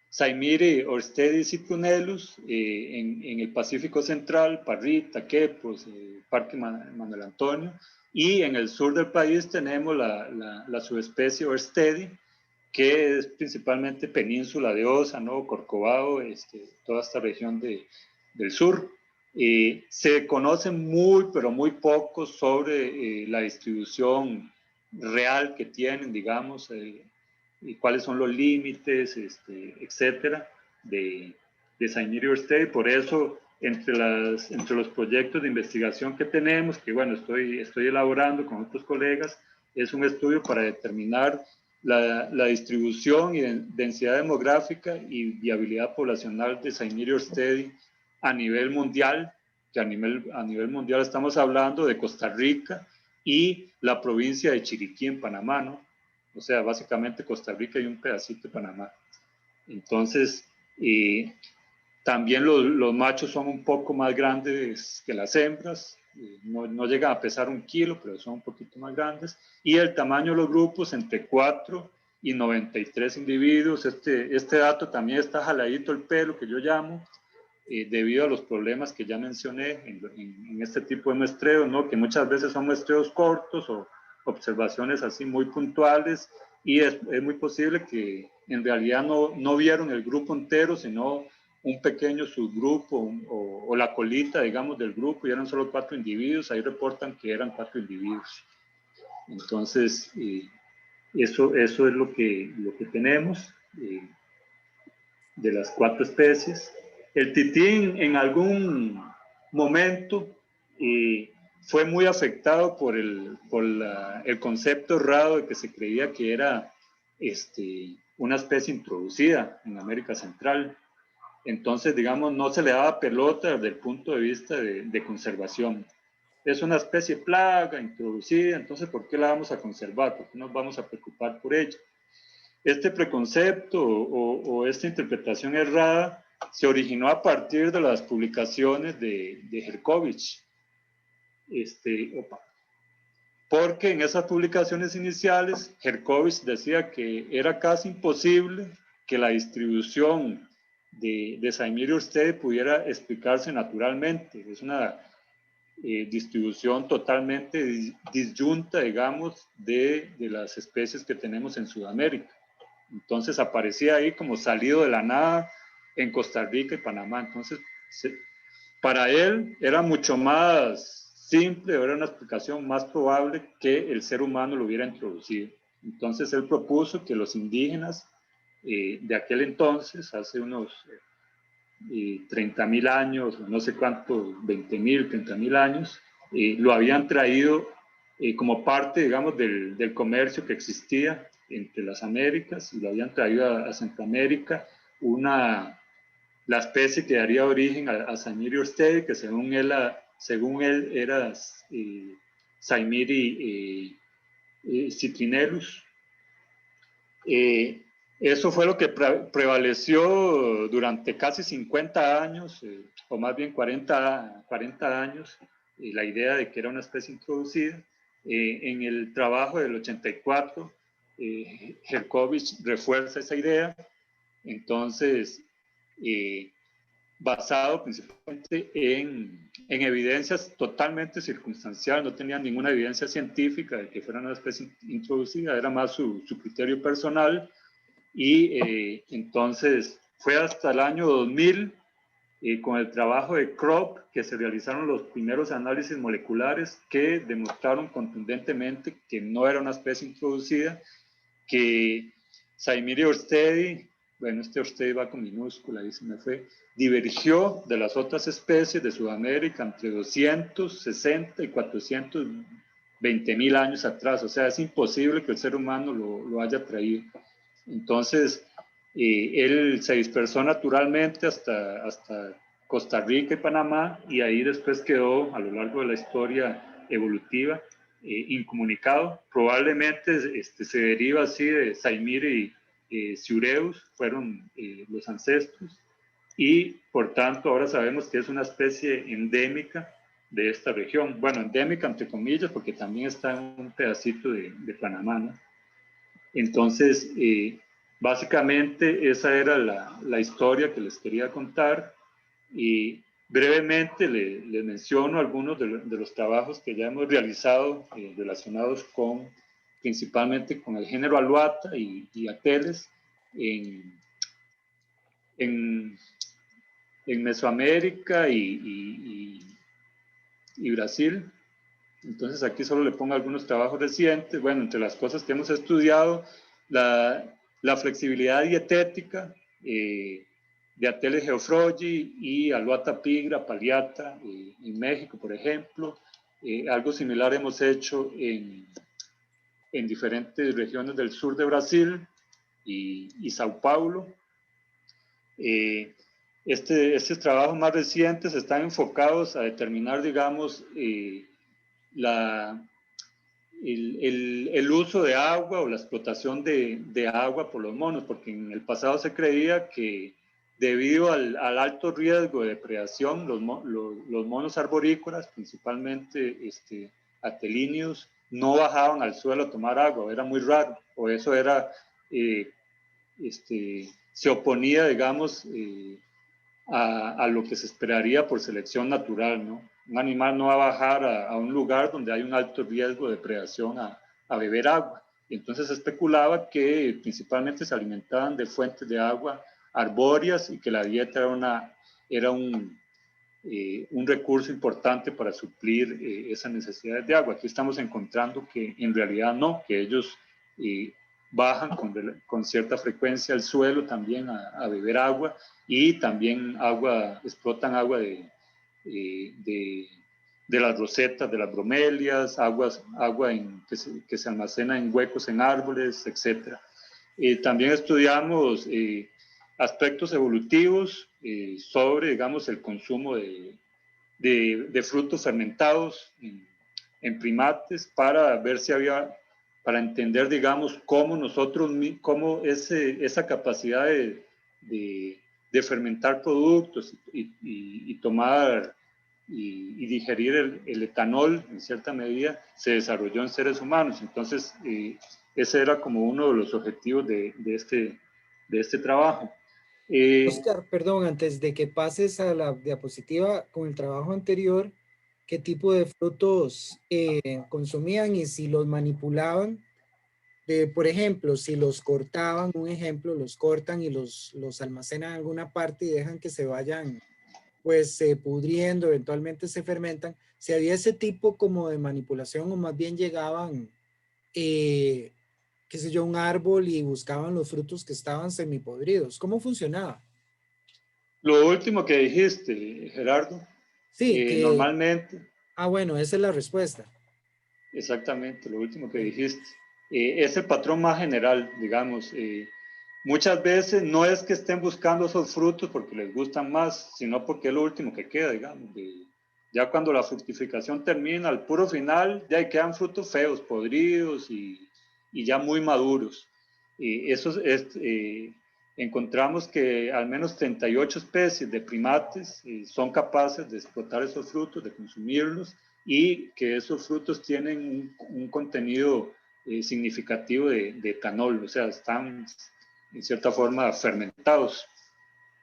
Saimiri Orstedi citronellus, en el Pacífico Central, Parrita, Quepos, Parque Manuel Antonio, y en el sur del país tenemos la subespecie Orstedi, que es principalmente península de Osa, ¿no? Corcovado, toda esta región del sur. Se conoce muy, pero muy poco sobre la distribución real que tienen, digamos, y cuáles son los límites, etcétera, de Saimiri Orstedi. Por eso, entre los proyectos de investigación que tenemos, que bueno, estoy elaborando con otros colegas, es un estudio para determinar la distribución y densidad demográfica y viabilidad poblacional de Saimiri Orstedi a nivel mundial, que a nivel mundial estamos hablando de Costa Rica y la provincia de Chiriquí en Panamá, ¿no? O sea, básicamente Costa Rica y un pedacito de Panamá. Entonces, también los machos son un poco más grandes que las hembras, no llegan a pesar 1 kilo, pero son un poquito más grandes, y el tamaño de los grupos entre 4 y 93 individuos. Este dato también está jaladito el pelo, que yo llamo, debido a los problemas que ya mencioné en este tipo de muestreos, ¿no? Que muchas veces son muestreos cortos o observaciones así muy puntuales, y es muy posible que en realidad no vieron el grupo entero, sino un pequeño subgrupo o la colita, digamos, del grupo, y eran solo 4 individuos. Ahí reportan que eran 4 individuos. Entonces, eso es lo que tenemos de las 4 especies. El titín en algún momento fue muy afectado por el concepto errado de que se creía que era una especie introducida en América Central. Entonces, digamos, no se le daba pelota desde el punto de vista de conservación. Es una especie plaga, introducida, entonces, ¿por qué la vamos a conservar? ¿Por qué nos vamos a preocupar por ella? Este preconcepto o esta interpretación errada se originó a partir de las publicaciones de Herkovich. Porque en esas publicaciones iniciales, Herkovich decía que era casi imposible que la distribución de Saimiri Orstedi pudiera explicarse naturalmente. Es una distribución totalmente disyunta, digamos, de las especies que tenemos en Sudamérica. Entonces aparecía ahí como salido de la nada en Costa Rica y Panamá. Entonces, para él era mucho más simple, era una explicación más probable que el ser humano lo hubiera introducido. Entonces él propuso que los indígenas de aquel entonces, hace unos 30.000 años, no sé cuántos, 20.000, 30.000 años, lo habían traído como parte, digamos, del comercio que existía entre las Américas, y lo habían traído a Centroamérica, la especie que daría origen a Saimiri Orstedi, que según él era Saimiri citrinellus. Eso fue lo que prevaleció durante casi 50 años, o más bien 40 años, la idea de que era una especie introducida. En el trabajo del 84, Herkovich refuerza esa idea. Entonces, basado principalmente en evidencias totalmente circunstanciales, no tenía ninguna evidencia científica de que fuera una especie introducida, era más su criterio personal, y entonces fue hasta el año 2000, con el trabajo de Kropp, que se realizaron los primeros análisis moleculares que demostraron contundentemente que no era una especie introducida, que Saimiri Orstedi, bueno, este Orstedi va con minúscula, ahí se me fue, divergió de las otras especies de Sudamérica entre 260 y 420.000 años atrás. O sea, es imposible que el ser humano lo haya traído. Entonces, él se dispersó naturalmente hasta Costa Rica y Panamá, y ahí después quedó a lo largo de la historia evolutiva incomunicado. Probablemente se deriva así de Saimiri y Siureus, fueron los ancestros, y por tanto ahora sabemos que es una especie endémica de esta región. Bueno, endémica entre comillas, porque también está en un pedacito de Panamá, ¿no? Entonces, básicamente esa era la historia que les quería contar, y brevemente les menciono algunos de los trabajos que ya hemos realizado relacionados principalmente con el género Aluata y Ateles en Mesoamérica y Brasil. Entonces aquí solo le pongo algunos trabajos recientes. Bueno, entre las cosas que hemos estudiado, la flexibilidad dietética de Ateles geoffroyi y Aluata pigra, paliata, en México, por ejemplo. Algo similar hemos hecho en diferentes regiones del sur de Brasil y Sao Paulo. Estos trabajos más recientes están enfocados a determinar, digamos, el uso de agua o la explotación de agua por los monos, porque en el pasado se creía que debido al alto riesgo de depredación, los monos arborícolas, principalmente atelíneos, no bajaban al suelo a tomar agua, era muy raro, o eso era, se oponía, digamos, a lo que se esperaría por selección natural, ¿no? Un animal no va a bajar a un lugar donde hay un alto riesgo de predación a beber agua. Y entonces se especulaba que principalmente se alimentaban de fuentes de agua arbóreas y que la dieta era un recurso importante para suplir esas necesidades de agua. Aquí estamos encontrando que en realidad no, que ellos bajan con cierta frecuencia al suelo también a beber agua, y también explotan agua de las rosetas, de las bromelias, agua que se almacena en huecos en árboles, etc. También estudiamos aspectos evolutivos sobre, digamos, el consumo de frutos fermentados en primates, para ver si para entender, digamos, cómo esa capacidad de fermentar productos y tomar y digerir el etanol en cierta medida se desarrolló en seres humanos. Entonces, ese era como uno de los objetivos de este trabajo. Oscar, perdón, antes de que pases a la diapositiva con el trabajo anterior, ¿qué tipo de frutos consumían y si los manipulaban? Por ejemplo, si los cortaban, un ejemplo, los cortan y los almacenan en alguna parte y dejan que se vayan pues pudriendo, eventualmente se fermentan. Si había ese tipo como de manipulación, o más bien llegaban, qué sé yo, un árbol y buscaban los frutos que estaban semipodridos. ¿Cómo funcionaba? Lo último que dijiste, Gerardo, Sí, normalmente, bueno, esa es la respuesta. exactamente, lo último que dijiste, es el patrón más general, digamos. Muchas veces no es que estén buscando esos frutos porque les gustan más, sino porque es lo último que queda, digamos. Ya cuando la fructificación termina, al puro final, ya quedan frutos feos, podridos y ya muy maduros. Encontramos que al menos 38 especies de primates son capaces de explotar esos frutos, de consumirlos, y que esos frutos tienen un contenido significativo de etanol, o sea, están en cierta forma fermentados.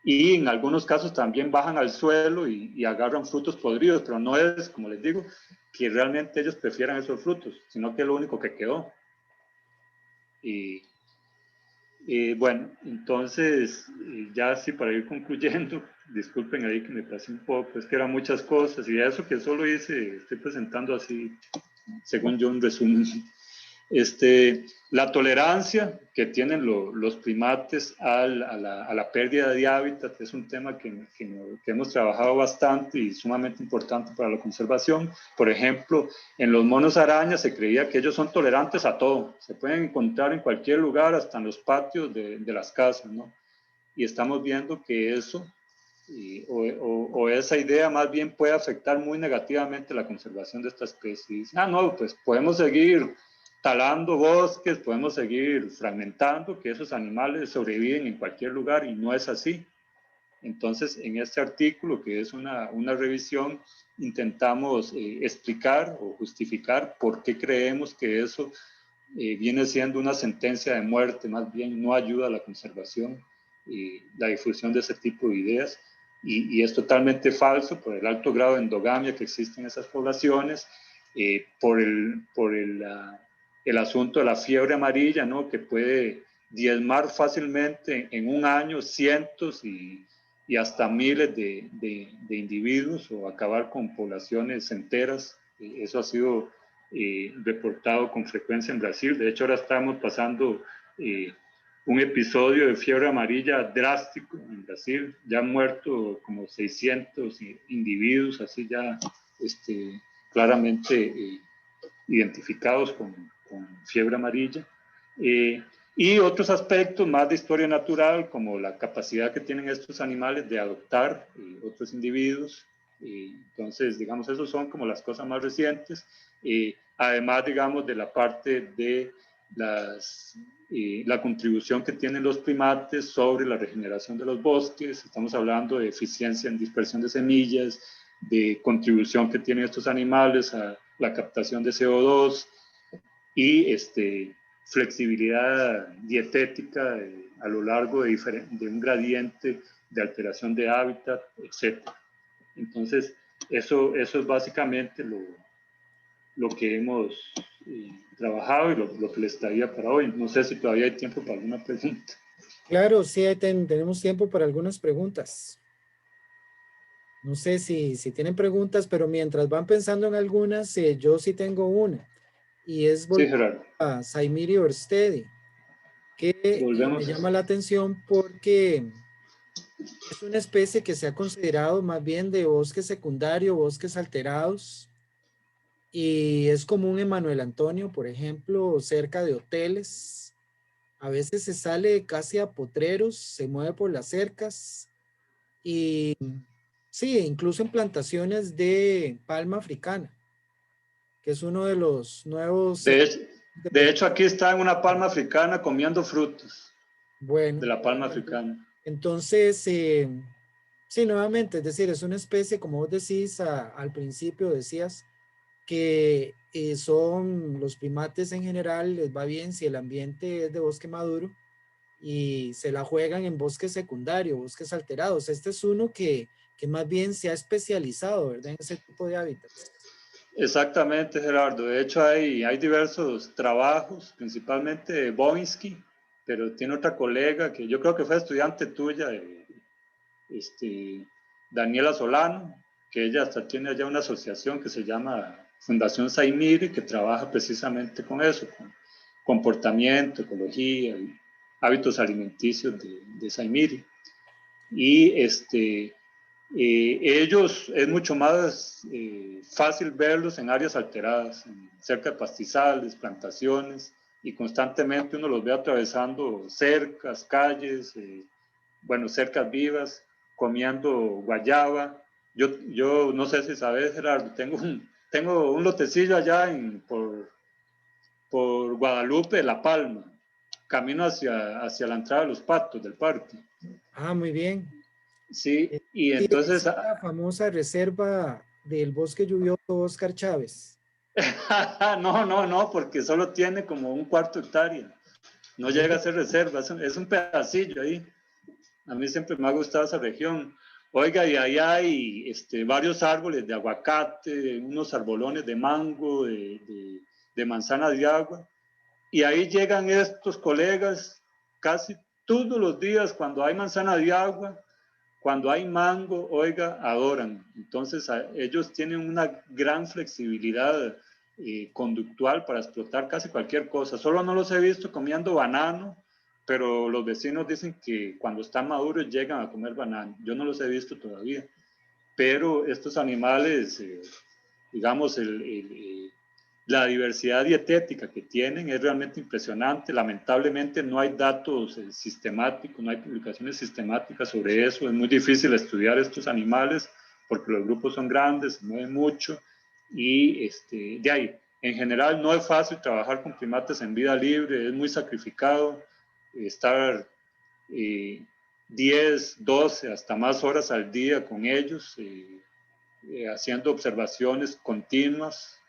Y en algunos casos también bajan al suelo y agarran frutos podridos, pero no es, como les digo, que realmente ellos prefieran esos frutos, sino que es lo único que quedó. Bueno, entonces, ya así para ir concluyendo, disculpen ahí que me pasé un poco, es que eran muchas cosas y eso que solo hice, estoy presentando así, según yo, un resumen. La tolerancia que tienen los primates a la pérdida de hábitat es un tema que hemos trabajado bastante y sumamente importante para la conservación. Por ejemplo, en los monos arañas se creía que ellos son tolerantes a todo, se pueden encontrar en cualquier lugar, hasta en los patios de las casas, ¿no? Y estamos viendo que eso, o esa idea más bien puede afectar muy negativamente la conservación de esta especie. No, pues podemos seguir talando bosques, podemos seguir fragmentando, que esos animales sobreviven en cualquier lugar y no es así. Entonces, en este artículo, que es una revisión, intentamos explicar o justificar por qué creemos que eso viene siendo una sentencia de muerte, más bien no ayuda a la conservación y la difusión de ese tipo de ideas. Y es totalmente falso por el alto grado de endogamia que existe en esas poblaciones, por el asunto de la fiebre amarilla, ¿no? Que puede diezmar fácilmente en un año cientos y hasta miles de individuos o acabar con poblaciones enteras. Eso ha sido reportado con frecuencia en Brasil. De hecho, ahora estamos pasando un episodio de fiebre amarilla drástico en Brasil. Ya han muerto como 600 individuos, así ya claramente identificados con fiebre amarilla. Y otros aspectos más de historia natural, como la capacidad que tienen estos animales de adoptar otros individuos. Entonces, digamos, esos son como las cosas más recientes. Además, digamos, de la parte de la contribución que tienen los primates sobre la regeneración de los bosques. Estamos hablando de eficiencia en dispersión de semillas, de contribución que tienen estos animales a la captación de CO2 y flexibilidad dietética a lo largo de un gradiente de alteración de hábitat, etc. Entonces, eso es básicamente lo que hemos trabajado y lo que les traía para hoy. No sé si todavía hay tiempo para alguna pregunta. Claro, sí, tenemos tiempo para algunas preguntas. No sé si tienen preguntas, pero mientras van pensando en algunas, yo sí tengo una. Y es Sí, Gerardo. a Saimiri Orstedi, que me llama la atención porque es una especie que se ha considerado más bien de bosque secundario, bosques alterados, y es común en Manuel Antonio, por ejemplo, cerca de hoteles. A veces se sale casi a potreros, se mueve por las cercas y sí, incluso en plantaciones de palma africana, que es uno de los nuevos... De hecho, aquí está en una palma africana comiendo frutos. Bueno, de la palma africana. Entonces, sí, nuevamente, es decir, es una especie, como vos decís, al principio decías, que son los primates en general, les va bien si el ambiente es de bosque maduro y se la juegan en bosque secundario, bosques alterados. Este es uno que más bien se ha especializado, ¿verdad? En ese tipo de hábitats. Exactamente, Gerardo. De hecho, hay diversos trabajos, principalmente de Bobinsky, pero tiene otra colega que yo creo que fue estudiante tuya, Daniela Solano, que ella hasta tiene allá una asociación que se llama Fundación Saimiri, que trabaja precisamente con eso, con comportamiento, ecología y hábitos alimenticios de Saimiri. Y ellos es mucho más fácil verlos en áreas alteradas, cerca de pastizales, plantaciones, y constantemente uno los ve atravesando cercas, calles, cercas vivas, comiendo guayaba. Yo no sé si sabes, Gerardo, tengo un lotecillo allá por Guadalupe, La Palma, camino hacia la entrada de los Patos del parque. Ah, muy bien. Sí, y entonces... Es la famosa reserva del bosque lluvioso Oscar Chávez. No, porque solo tiene como un cuarto hectárea. No llega a ser reserva, es un pedacillo ahí. A mí siempre me ha gustado esa región. Oiga, y ahí hay varios árboles de aguacate, unos arbolones de mango, de manzana de agua. Y ahí llegan estos colegas casi todos los días cuando hay manzana de agua, cuando hay mango, oiga, adoran. Entonces ellos tienen una gran flexibilidad conductual para explotar casi cualquier cosa. Solo no los he visto comiendo banano, pero los vecinos dicen que cuando están maduros llegan a comer banano. Yo no los he visto todavía, pero estos animales, digamos, la diversidad dietética que tienen es realmente impresionante. Lamentablemente no hay datos sistemáticos, no hay publicaciones sistemáticas sobre eso. Es muy difícil estudiar estos animales porque los grupos son grandes, se mueven mucho y de ahí. En general no es fácil trabajar con primates en vida libre, es muy sacrificado estar 10, 12, hasta más horas al día con ellos, haciendo observaciones continuas,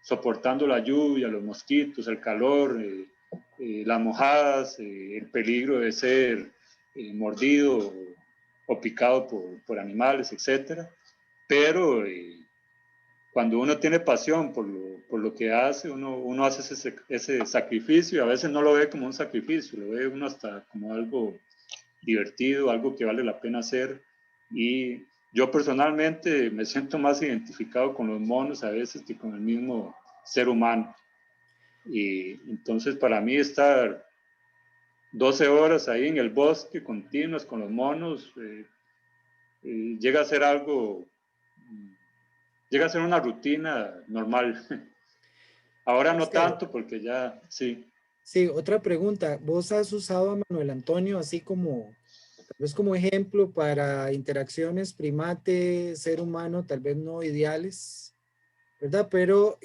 soportando la lluvia, los mosquitos, el calor, las mojadas, el peligro de ser mordido o picado por animales, etc. Pero cuando uno tiene pasión por lo que hace, uno hace ese sacrificio y a veces no lo ve como un sacrificio, lo ve uno hasta como algo divertido, algo que vale la pena hacer. Y yo personalmente me siento más identificado con los monos a veces que con el mismo ser humano. Y entonces para mí estar 12 horas ahí en el bosque continuas con los monos llega a ser algo, llega a ser una rutina normal. Ahora no tanto porque ya, sí. Sí, otra pregunta. ¿Vos has usado a Manuel Antonio así como, tal vez como ejemplo para interacciones primate-ser humano, tal vez no ideales, ¿verdad? Pero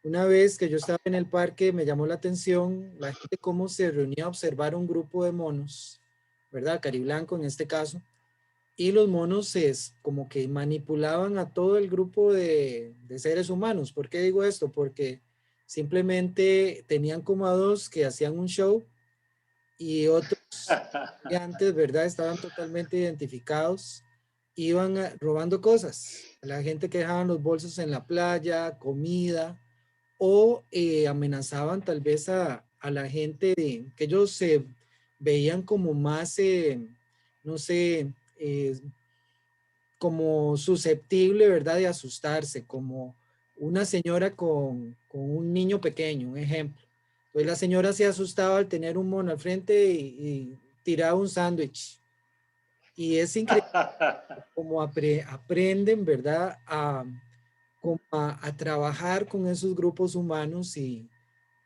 una vez que yo estaba en el parque me llamó la atención la gente cómo se reunía a observar un grupo de monos, ¿verdad? Cariblanco en este caso. Y los monos es como que manipulaban a todo el grupo de seres humanos. ¿Por qué digo esto? Porque simplemente tenían como a dos que hacían un show y otros que antes, ¿verdad? Estaban totalmente identificados, iban robando cosas. A la gente que dejaban los bolsos en la playa, comida, o amenazaban tal vez a la gente que ellos se veían como más, no sé, como susceptible, ¿verdad? De asustarse, como una señora con un niño pequeño, un ejemplo. Entonces la señora se asustaba al tener un mono al frente y tiraba un sándwich. Y es increíble como aprenden, ¿verdad? Como a trabajar con esos grupos humanos y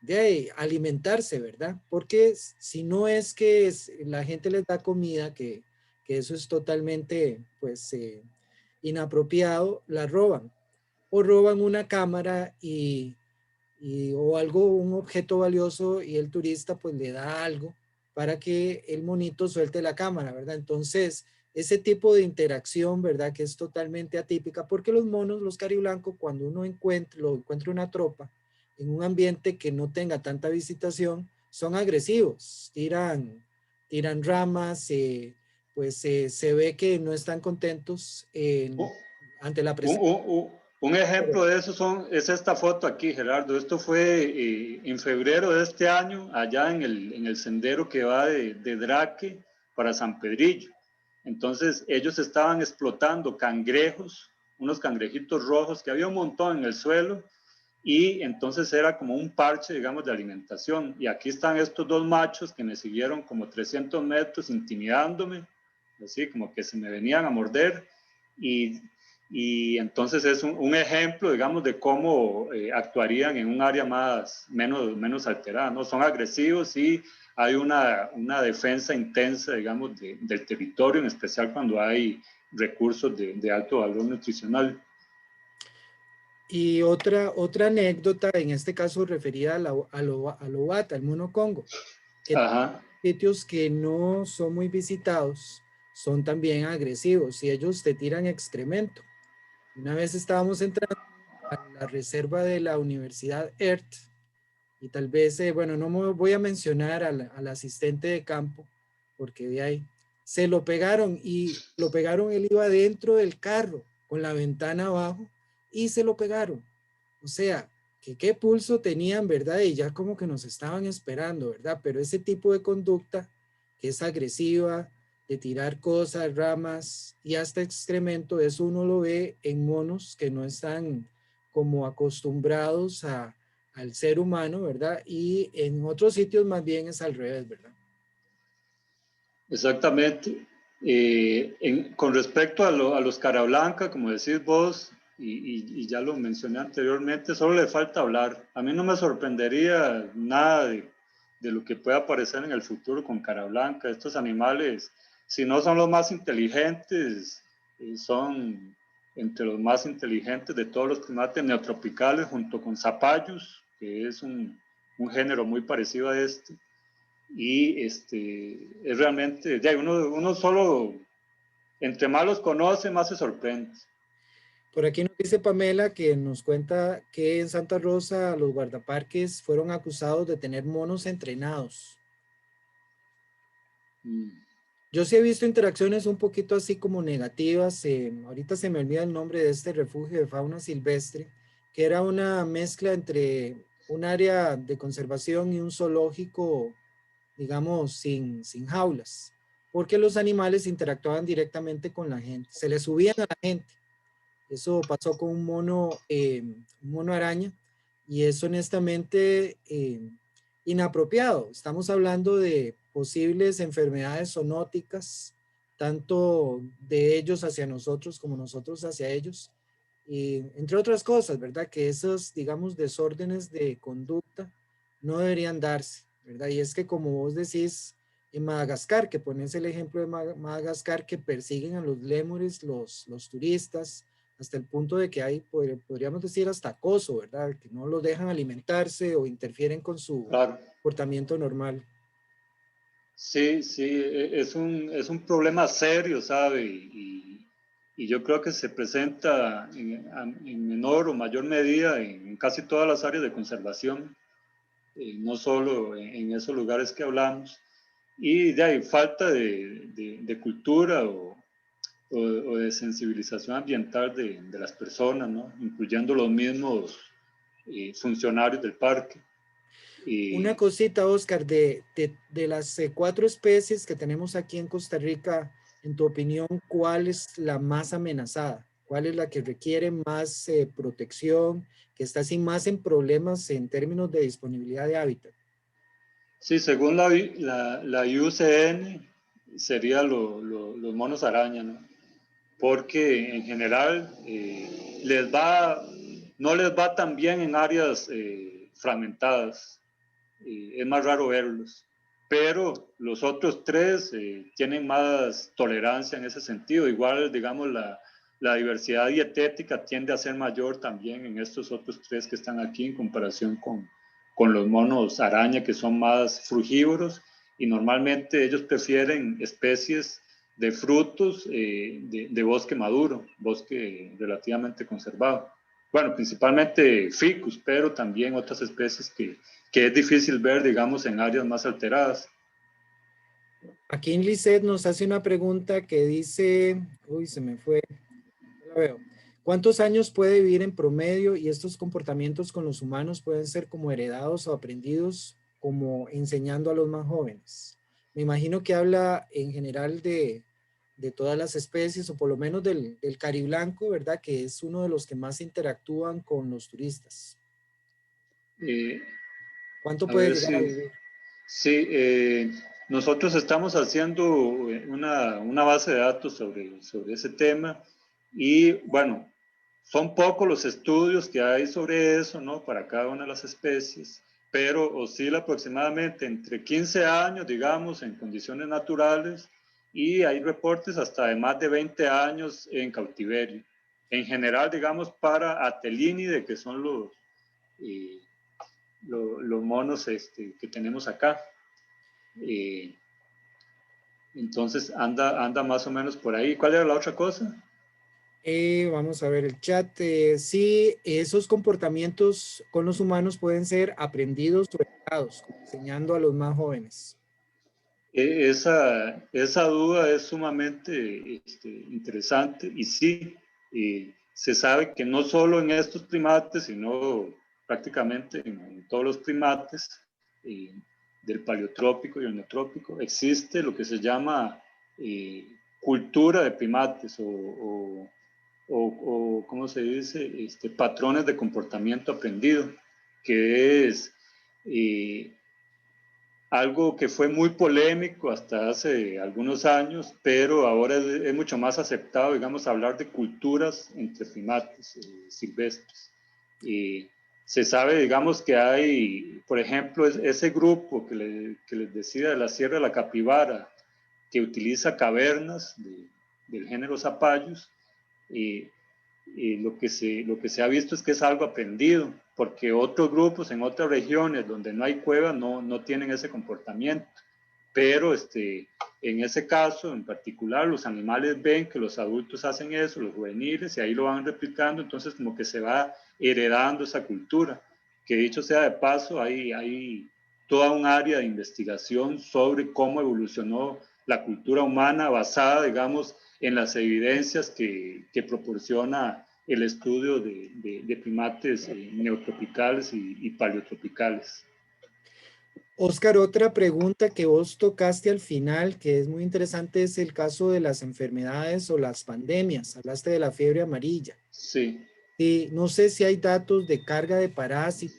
de ahí, alimentarse, ¿verdad? Porque si no es que la gente les da comida, que eso es totalmente, pues, inapropiado, la roban. O roban una cámara o algo, un objeto valioso y el turista pues le da algo para que el monito suelte la cámara, ¿verdad? Entonces, ese tipo de interacción, ¿verdad? Que es totalmente atípica porque los monos, los cariblancos, cuando uno encuentra una tropa en un ambiente que no tenga tanta visitación, son agresivos, tiran ramas, pues se ve que no están contentos ante la presencia. Un ejemplo de eso es esta foto aquí, Gerardo. Esto fue en febrero de este año, allá en el sendero que va de Draque para San Pedrillo. Entonces ellos estaban explotando cangrejos, unos cangrejitos rojos que había un montón en el suelo y entonces era como un parche, digamos, de alimentación. Y aquí están estos dos machos que me siguieron como 300 metros intimidándome, así como que se me venían a morder y entonces es un ejemplo, digamos, de cómo actuarían en un área menos alterada, ¿no? Son agresivos y hay una defensa intensa, digamos, del territorio, en especial cuando hay recursos de alto valor nutricional. Y otra anécdota, en este caso referida a Lobata, al mono Congo, que sitios que no son muy visitados son también agresivos y ellos te tiran excremento. Una vez estábamos entrando a la reserva de la Universidad ERT, y tal vez, bueno, no me voy a mencionar al asistente de campo, porque de ahí se lo pegaron, y lo pegaron, él iba dentro del carro, con la ventana abajo, y se lo pegaron. O sea, que qué pulso tenían, ¿verdad? Y ya como que nos estaban esperando, ¿verdad? Pero ese tipo de conducta, que es agresiva, de tirar cosas, ramas y hasta excremento, eso uno lo ve en monos que no están como acostumbrados al ser humano, ¿verdad? Y en otros sitios más bien es al revés, ¿verdad? Exactamente. Con respecto a los cara blanca, como decís vos, y ya lo mencioné anteriormente, solo le falta hablar. A mí no me sorprendería nada de lo que pueda aparecer en el futuro con cara blanca. Estos animales, si no son los más inteligentes, son entre los más inteligentes de todos los primates neotropicales, junto con zapallos, que es un género muy parecido a este. Y es realmente, ya uno solo, entre más los conoce, más se sorprende. Por aquí nos dice Pamela, que nos cuenta que en Santa Rosa los guardaparques fueron acusados de tener monos entrenados. Yo sí he visto interacciones un poquito así como negativas. Ahorita se me olvida el nombre de este refugio de fauna silvestre, que era una mezcla entre un área de conservación y un zoológico, digamos, sin jaulas, porque los animales interactuaban directamente con la gente, se les subían a la gente. Eso pasó con un mono araña, y es honestamente inapropiado. Estamos hablando de posibles enfermedades zoonóticas, tanto de ellos hacia nosotros como nosotros hacia ellos, y entre otras cosas, ¿verdad? Que esos, digamos, desórdenes de conducta no deberían darse, ¿verdad? Y es que, como vos decís, en Madagascar, que pones el ejemplo de Madagascar, que persiguen a los lémures, los turistas, hasta el punto de que hay, podríamos decir, hasta acoso, ¿verdad? Que no los dejan alimentarse o interfieren con su Claro. comportamiento normal. Sí, sí, es un problema serio, ¿sabe? Y yo creo que se presenta en menor o mayor medida en casi todas las áreas de conservación, no solo en esos lugares que hablamos. Y de ahí falta de cultura o de sensibilización ambiental de las personas, ¿no? Incluyendo los mismos funcionarios del parque. Una cosita, Oscar, de las 4 especies que tenemos aquí en Costa Rica, en tu opinión, ¿cuál es la más amenazada? ¿Cuál es la que requiere más protección, que está así más en problemas en términos de disponibilidad de hábitat? Sí, según la IUCN, sería los monos araña, ¿no? Porque en general no les va tan bien en áreas fragmentadas. Es más raro verlos. Pero los otros 3 tienen más tolerancia en ese sentido. Igual, digamos, la diversidad dietética tiende a ser mayor también en estos otros 3 que están aquí en comparación con los monos araña, que son más frugívoros, y normalmente ellos prefieren especies de frutos de bosque maduro, bosque relativamente conservado. Bueno, principalmente ficus, pero también otras especies que es difícil ver, digamos, en áreas más alteradas. Aquí en Lisset nos hace una pregunta que dice, uy, se me fue, no la veo. ¿Cuántos años puede vivir en promedio, y estos comportamientos con los humanos pueden ser como heredados o aprendidos como enseñando a los más jóvenes? Me imagino que habla en general de todas las especies, o por lo menos del cariblanco, ¿verdad? Que es uno de los que más interactúan con los turistas. ¿Cuánto A puede ver llegar a si... vivir? Sí, nosotros estamos haciendo una base de datos sobre ese tema, y bueno, son pocos los estudios que hay sobre eso, ¿no? Para cada una de las especies, pero oscila aproximadamente entre 15 años, digamos, en condiciones naturales, y hay reportes hasta de más de 20 años en cautiverio. En general, digamos, para Atelínidae, que son eh, los monos que tenemos acá. Entonces anda más o menos por ahí. ¿Cuál era la otra cosa? Vamos a ver el chat. Sí, esos comportamientos con los humanos pueden ser aprendidos o heredados, enseñando a los más jóvenes. Esa duda es sumamente interesante y sí, se sabe que no solo en estos primates, sino prácticamente en todos los primates eh, del paleotrópico y el neotrópico, existe lo que se llama cultura de primates o ¿cómo se dice? Patrones de comportamiento aprendido, que es algo que fue muy polémico hasta hace algunos años, pero ahora es mucho más aceptado, digamos, hablar de culturas entre primates silvestres. Y se sabe, digamos, que hay, por ejemplo, ese grupo que les decía de la Sierra de la Capibara, que utiliza cavernas del género Zapallos, lo que se ha visto es que es algo aprendido, porque otros grupos en otras regiones donde no hay cuevas no tienen ese comportamiento. Pero en ese caso en particular, los animales ven que los adultos hacen eso, los juveniles, y ahí lo van replicando, entonces como que se va heredando esa cultura. Que dicho sea de paso, hay toda un área de investigación sobre cómo evolucionó la cultura humana basada, digamos, en las evidencias que proporciona el estudio de primates neotropicales y paleotropicales. Oscar, otra pregunta que vos tocaste al final, que es muy interesante, es el caso de las enfermedades o las pandemias. Hablaste de la fiebre amarilla. Sí. Y no sé si hay datos de carga de parásitos.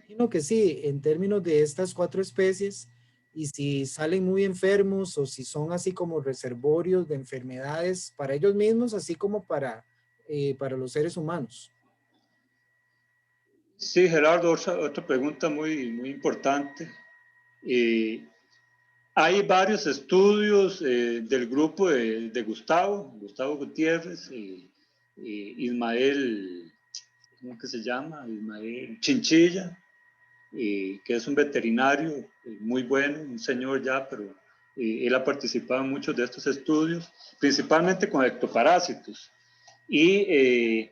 Imagino que sí, en términos de estas 4 especies, y si salen muy enfermos o si son así como reservorios de enfermedades para ellos mismos, así como para los seres humanos. Sí, Gerardo, otra pregunta muy importante. Hay varios estudios del grupo de Gustavo Gutiérrez, Ismael, ¿cómo que se llama? Ismael Chinchilla, que es un veterinario muy bueno, un señor ya, pero él ha participado en muchos de estos estudios, principalmente con ectoparásitos. Y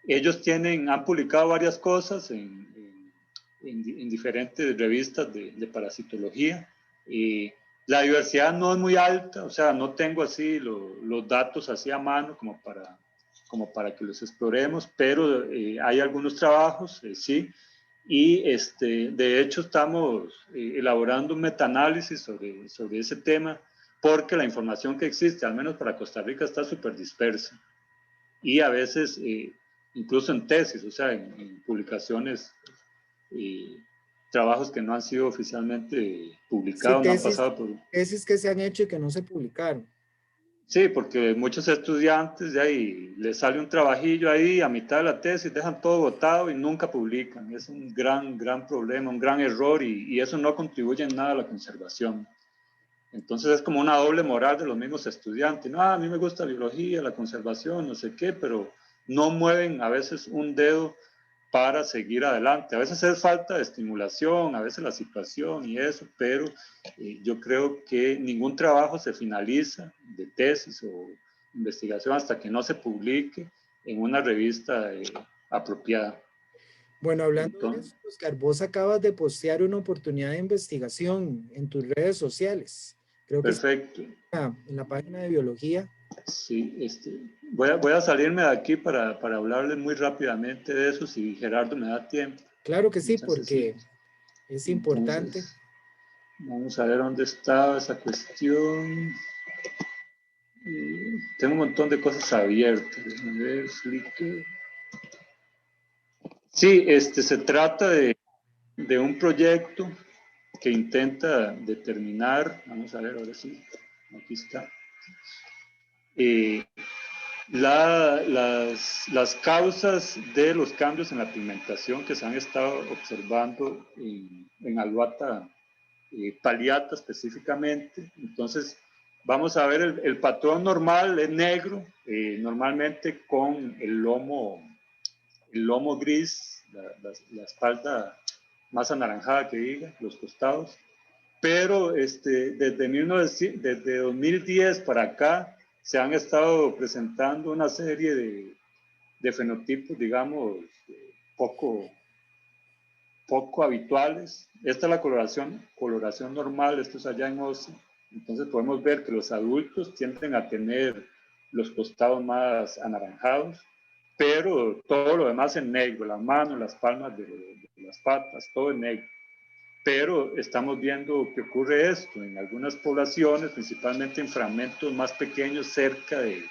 ellos han publicado varias cosas en diferentes revistas de parasitología. La diversidad no es muy alta, o sea, no tengo así los datos así a mano como para que los exploremos, pero hay algunos trabajos, sí, y de hecho estamos elaborando un metaanálisis sobre ese tema, porque la información que existe, al menos para Costa Rica, está súper dispersa. Y a veces, incluso en tesis, o sea, en publicaciones, trabajos que no han sido oficialmente Sí, publicados, no han pasado por... tesis que se han hecho y que no se publicaron. Sí, porque muchos estudiantes de ahí les sale un trabajillo ahí a mitad de la tesis, dejan todo botado y nunca publican. Es un gran problema, un gran error y eso no contribuye en nada a la conservación. Entonces es como una doble moral de los mismos estudiantes. No, a mí me gusta la biología, la conservación, no sé qué, pero no mueven a veces un dedo para seguir adelante. A veces es falta de estimulación, a veces la situación y eso, pero yo creo que ningún trabajo se finaliza de tesis o investigación hasta que no se publique en una revista apropiada. Bueno, hablando de eso, Oscar, vos acabas de postear una oportunidad de investigación en tus redes sociales. Creo que perfecto. Está en la página de biología. Sí, voy a salirme de aquí para hablarles muy rápidamente de eso, si Gerardo me da tiempo. Claro que sí, Entonces, porque es importante. Entonces, vamos a ver dónde está esa cuestión. Tengo un montón de cosas abiertas. Déjame ver, Flickr. Sí, se trata de un proyecto que intenta determinar, vamos a ver, ahora sí, aquí está, las causas de los cambios en la pigmentación que se han estado observando en Alouatta palliata específicamente. Entonces, vamos a ver el patrón normal, es negro, normalmente con el lomo gris, la espalda más anaranjada que diga, los costados. Pero desde 2010 para acá se han estado presentando una serie de fenotipos, digamos, poco habituales. Esta es la coloración normal, esto es allá en OSI. Entonces podemos ver que los adultos tienden a tener los costados más anaranjados, pero todo lo demás en negro, las manos, las palmas de las patas, todo en negro. Pero estamos viendo que ocurre esto en algunas poblaciones, principalmente en fragmentos más pequeños cerca de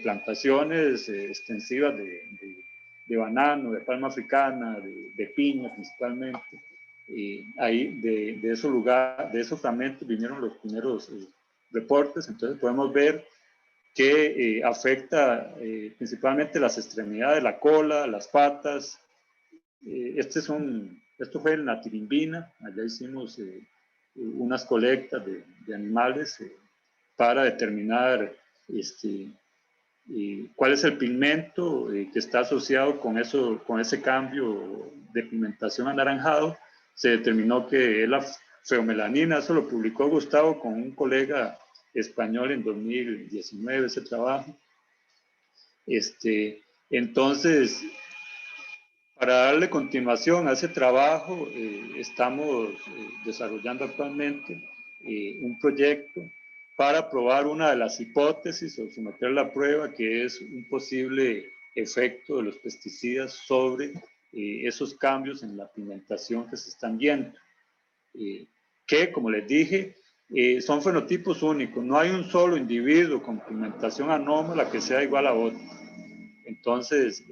plantaciones extensivas de banano, de palma africana, de piña principalmente. Ahí de esos lugares, de esos fragmentos vinieron los primeros reportes. Entonces podemos ver que afecta principalmente las extremidades, la cola, las patas. Esto fue en la Tirimbina. Allá hicimos unas colectas de animales para determinar cuál es el pigmento que está asociado con ese cambio de pigmentación anaranjado. Se determinó que es la feomelanina. Eso lo publicó Gustavo con un colega español en 2019, ese trabajo. Entonces, para darle continuación a ese trabajo, estamos desarrollando actualmente un proyecto para probar una de las hipótesis o someter la prueba, que es un posible efecto de los pesticidas sobre esos cambios en la pigmentación que se están viendo. Que, como les dije, son fenotipos únicos. No hay un solo individuo con pigmentación anómala que sea igual a otro. Entonces,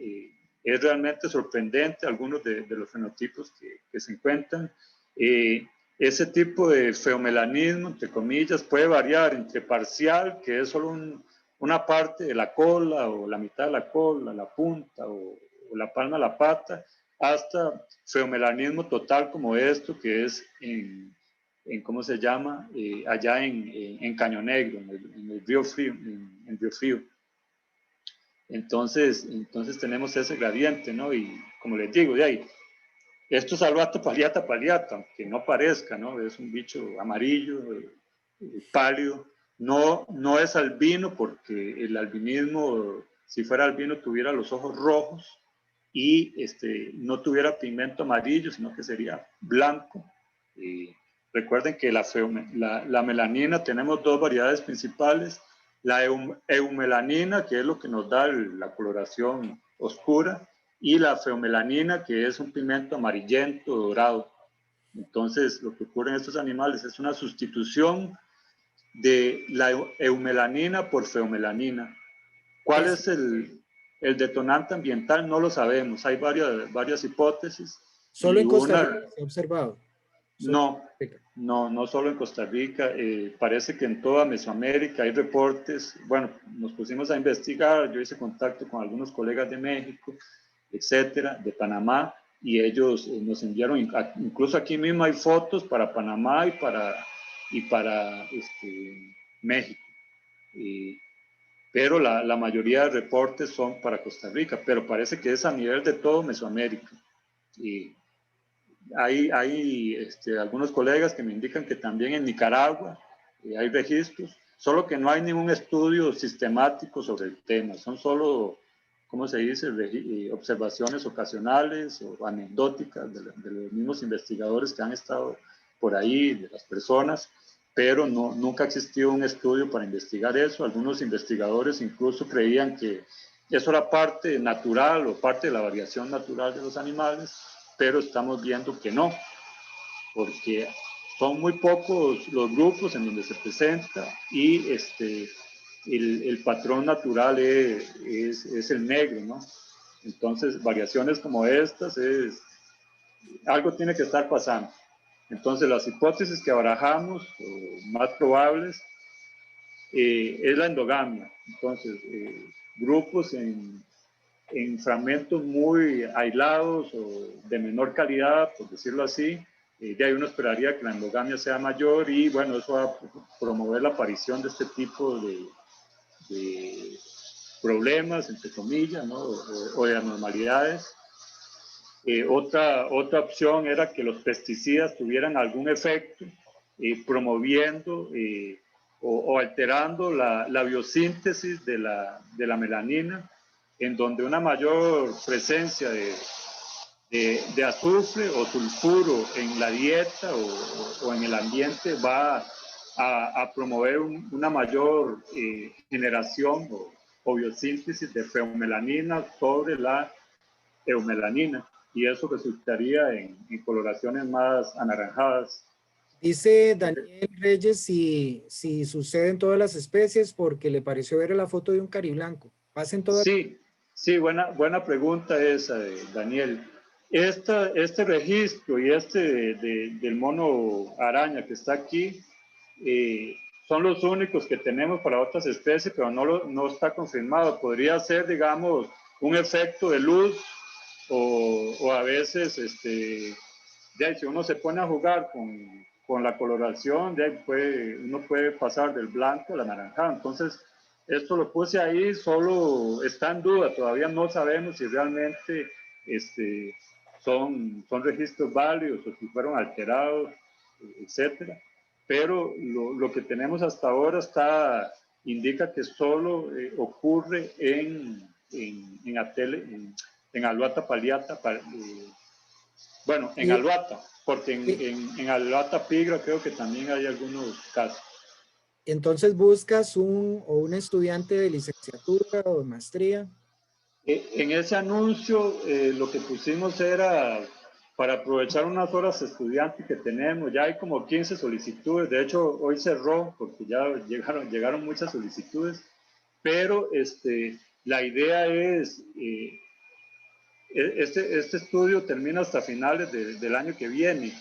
es realmente sorprendente algunos de los fenotipos que se encuentran. Ese tipo de feomelanismo, entre comillas, puede variar entre parcial, que es solo una parte de la cola o la mitad de la cola, la punta o la palma de la pata, hasta feomelanismo total como esto, que es en ¿cómo se llama? Allá en Caño Negro, en el Río Frío, en Río Frío. Entonces tenemos ese gradiente, ¿no? Y como les digo, de ahí, esto es Albata paliata paliata, aunque no parezca, ¿no? Es un bicho amarillo, pálido. No es albino, porque el albinismo, si fuera albino, tuviera los ojos rojos y no tuviera pigmento amarillo, sino que sería blanco. Recuerden que la melanina tenemos dos variedades principales. La eumelanina, que es lo que nos da la coloración oscura, y la feomelanina, que es un pigmento amarillento, dorado. Entonces, lo que ocurre en estos animales es una sustitución de la eumelanina por feomelanina. ¿Cuál es el detonante ambiental? No lo sabemos. Hay varias hipótesis. Solo en Costa Rica se ha observado. No solo en Costa Rica, parece que en toda Mesoamérica hay reportes. Bueno, nos pusimos a investigar, yo hice contacto con algunos colegas de México, etcétera, de Panamá, y ellos nos enviaron, incluso aquí mismo hay fotos para Panamá y para México. Pero la mayoría de reportes son para Costa Rica, pero parece que es a nivel de todo Mesoamérica. Hay algunos colegas que me indican que también en Nicaragua hay registros, solo que no hay ningún estudio sistemático sobre el tema. Son solo, ¿cómo se dice?, observaciones ocasionales o anecdóticas de los mismos investigadores que han estado por ahí, de las personas, pero nunca existió un estudio para investigar eso. Algunos investigadores incluso creían que eso era parte natural o parte de la variación natural de los animales, pero estamos viendo que no, porque son muy pocos los grupos en donde se presenta y el patrón natural es el negro, ¿no? Entonces, variaciones como estas, algo tiene que estar pasando. Entonces, las hipótesis que barajamos, más probables, es la endogamia. Entonces, grupos en fragmentos muy aislados o de menor calidad, por decirlo así, de ahí uno esperaría que la endogamia sea mayor y bueno, eso va a promover la aparición de este tipo de problemas, entre comillas, ¿no? o de anormalidades. Otra opción era que los pesticidas tuvieran algún efecto promoviendo o alterando la biosíntesis de la melanina, en donde una mayor presencia de azufre o sulfuro en la dieta o en el ambiente va a promover una mayor generación o biosíntesis de feomelanina sobre la eumelanina, y eso resultaría en coloraciones más anaranjadas. Dice Daniel Reyes si sucede en todas las especies porque le pareció ver la foto de un cariblanco. ¿Pasen todas? Sí, buena pregunta esa, Daniel. Este registro y del mono araña que está aquí son los únicos que tenemos para otras especies, pero no está confirmado. Podría ser, digamos, un efecto de luz o a veces, si uno se pone a jugar con la coloración, uno puede pasar del blanco al anaranjado. Entonces, esto lo puse ahí, solo está en duda, todavía no sabemos si realmente son registros válidos o si fueron alterados, etcétera. Pero lo que tenemos hasta ahora indica que solo ocurre en Alouatta palliata, bueno, en Alouatta, porque en Alouatta pigra creo que también hay algunos casos. Entonces buscas un estudiante de licenciatura o de maestría. En ese anuncio lo que pusimos era para aprovechar unas horas estudiantes que tenemos. Ya hay como 15 solicitudes, de hecho hoy cerró porque ya llegaron muchas solicitudes, pero la idea es, este estudio termina hasta finales del año que viene.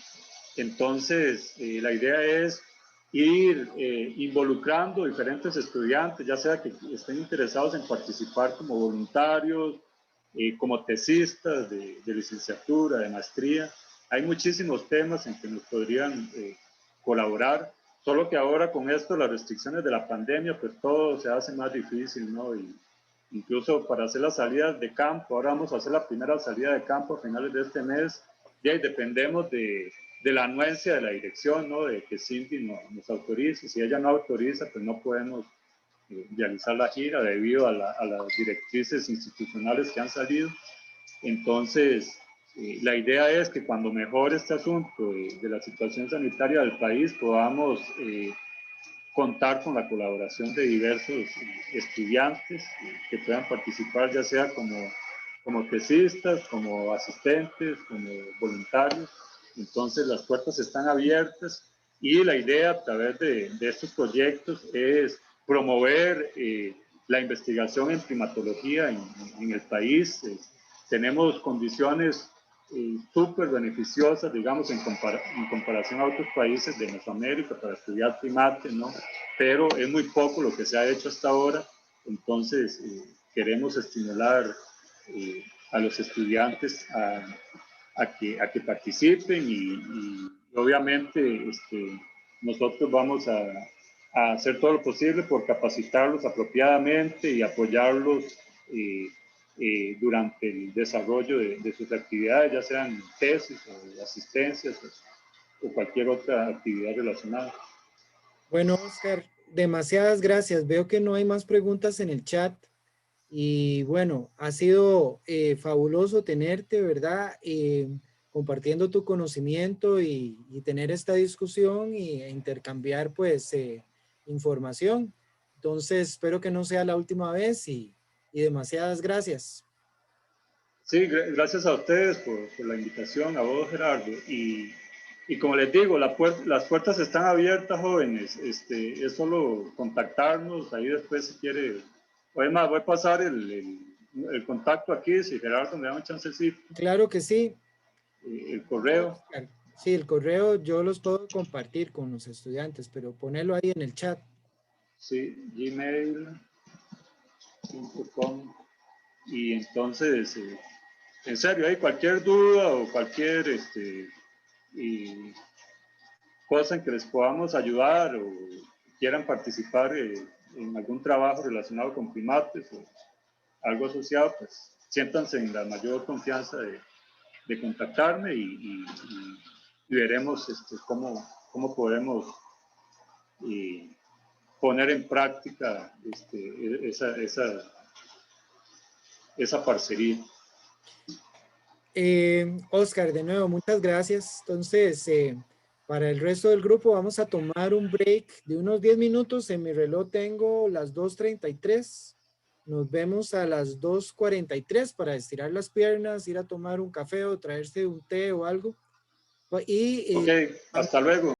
Entonces, la idea es ir involucrando diferentes estudiantes, ya sea que estén interesados en participar como voluntarios, como tesistas de licenciatura, de maestría. Hay muchísimos temas en que nos podrían colaborar, solo que ahora con esto, las restricciones de la pandemia, pues todo se hace más difícil, ¿no? Y incluso para hacer las salidas de campo, ahora vamos a hacer la primera salida de campo a finales de este mes, y ahí dependemos de la anuencia de la dirección, ¿no? De que Cindy nos autorice. Si ella no autoriza, pues no podemos realizar la gira debido a las directrices institucionales que han salido. Entonces, la idea es que cuando mejore este asunto de la situación sanitaria del país, podamos contar con la colaboración de diversos estudiantes que puedan participar, ya sea como tesistas, como asistentes, como voluntarios. Entonces las puertas están abiertas y la idea a través de estos proyectos es promover la investigación en primatología en el país. Tenemos condiciones súper beneficiosas, digamos, en comparación a otros países de Mesoamérica para estudiar primates, ¿no? Pero es muy poco lo que se ha hecho hasta ahora. Entonces queremos estimular a los estudiantes a que participen y obviamente nosotros vamos a hacer todo lo posible por capacitarlos apropiadamente y apoyarlos durante el desarrollo de sus actividades, ya sean tesis o asistencias o cualquier otra actividad relacionada. Bueno, Oscar, demasiadas gracias. Veo que no hay más preguntas en el chat. Y bueno, ha sido fabuloso tenerte, ¿verdad? Compartiendo tu conocimiento y tener esta discusión e intercambiar pues información. Entonces, espero que no sea la última vez y demasiadas gracias. Sí, gracias a ustedes por la invitación, a vos, Gerardo. Y como les digo, las puertas están abiertas, jóvenes. Es solo contactarnos, ahí después si quiere. Además, voy a pasar el contacto aquí, si Gerardo me da un chancecito. Claro que sí. El correo. Sí, el correo yo los puedo compartir con los estudiantes, pero ponerlo ahí en el chat. Sí, gmail.com. Y entonces, en serio, hay cualquier duda o cualquier cosa en que les podamos ayudar o quieran participar en algún trabajo relacionado con primates o algo asociado, pues siéntanse en la mayor confianza de contactarme y veremos cómo podemos poner en práctica esa parcería. Oscar, de nuevo, muchas gracias. Entonces, para el resto del grupo vamos a tomar un break de unos 10 minutos. En mi reloj tengo las 2:33. Nos vemos a las 2:43 para estirar las piernas, ir a tomar un café o traerse un té o algo. Y, Ok, hasta luego.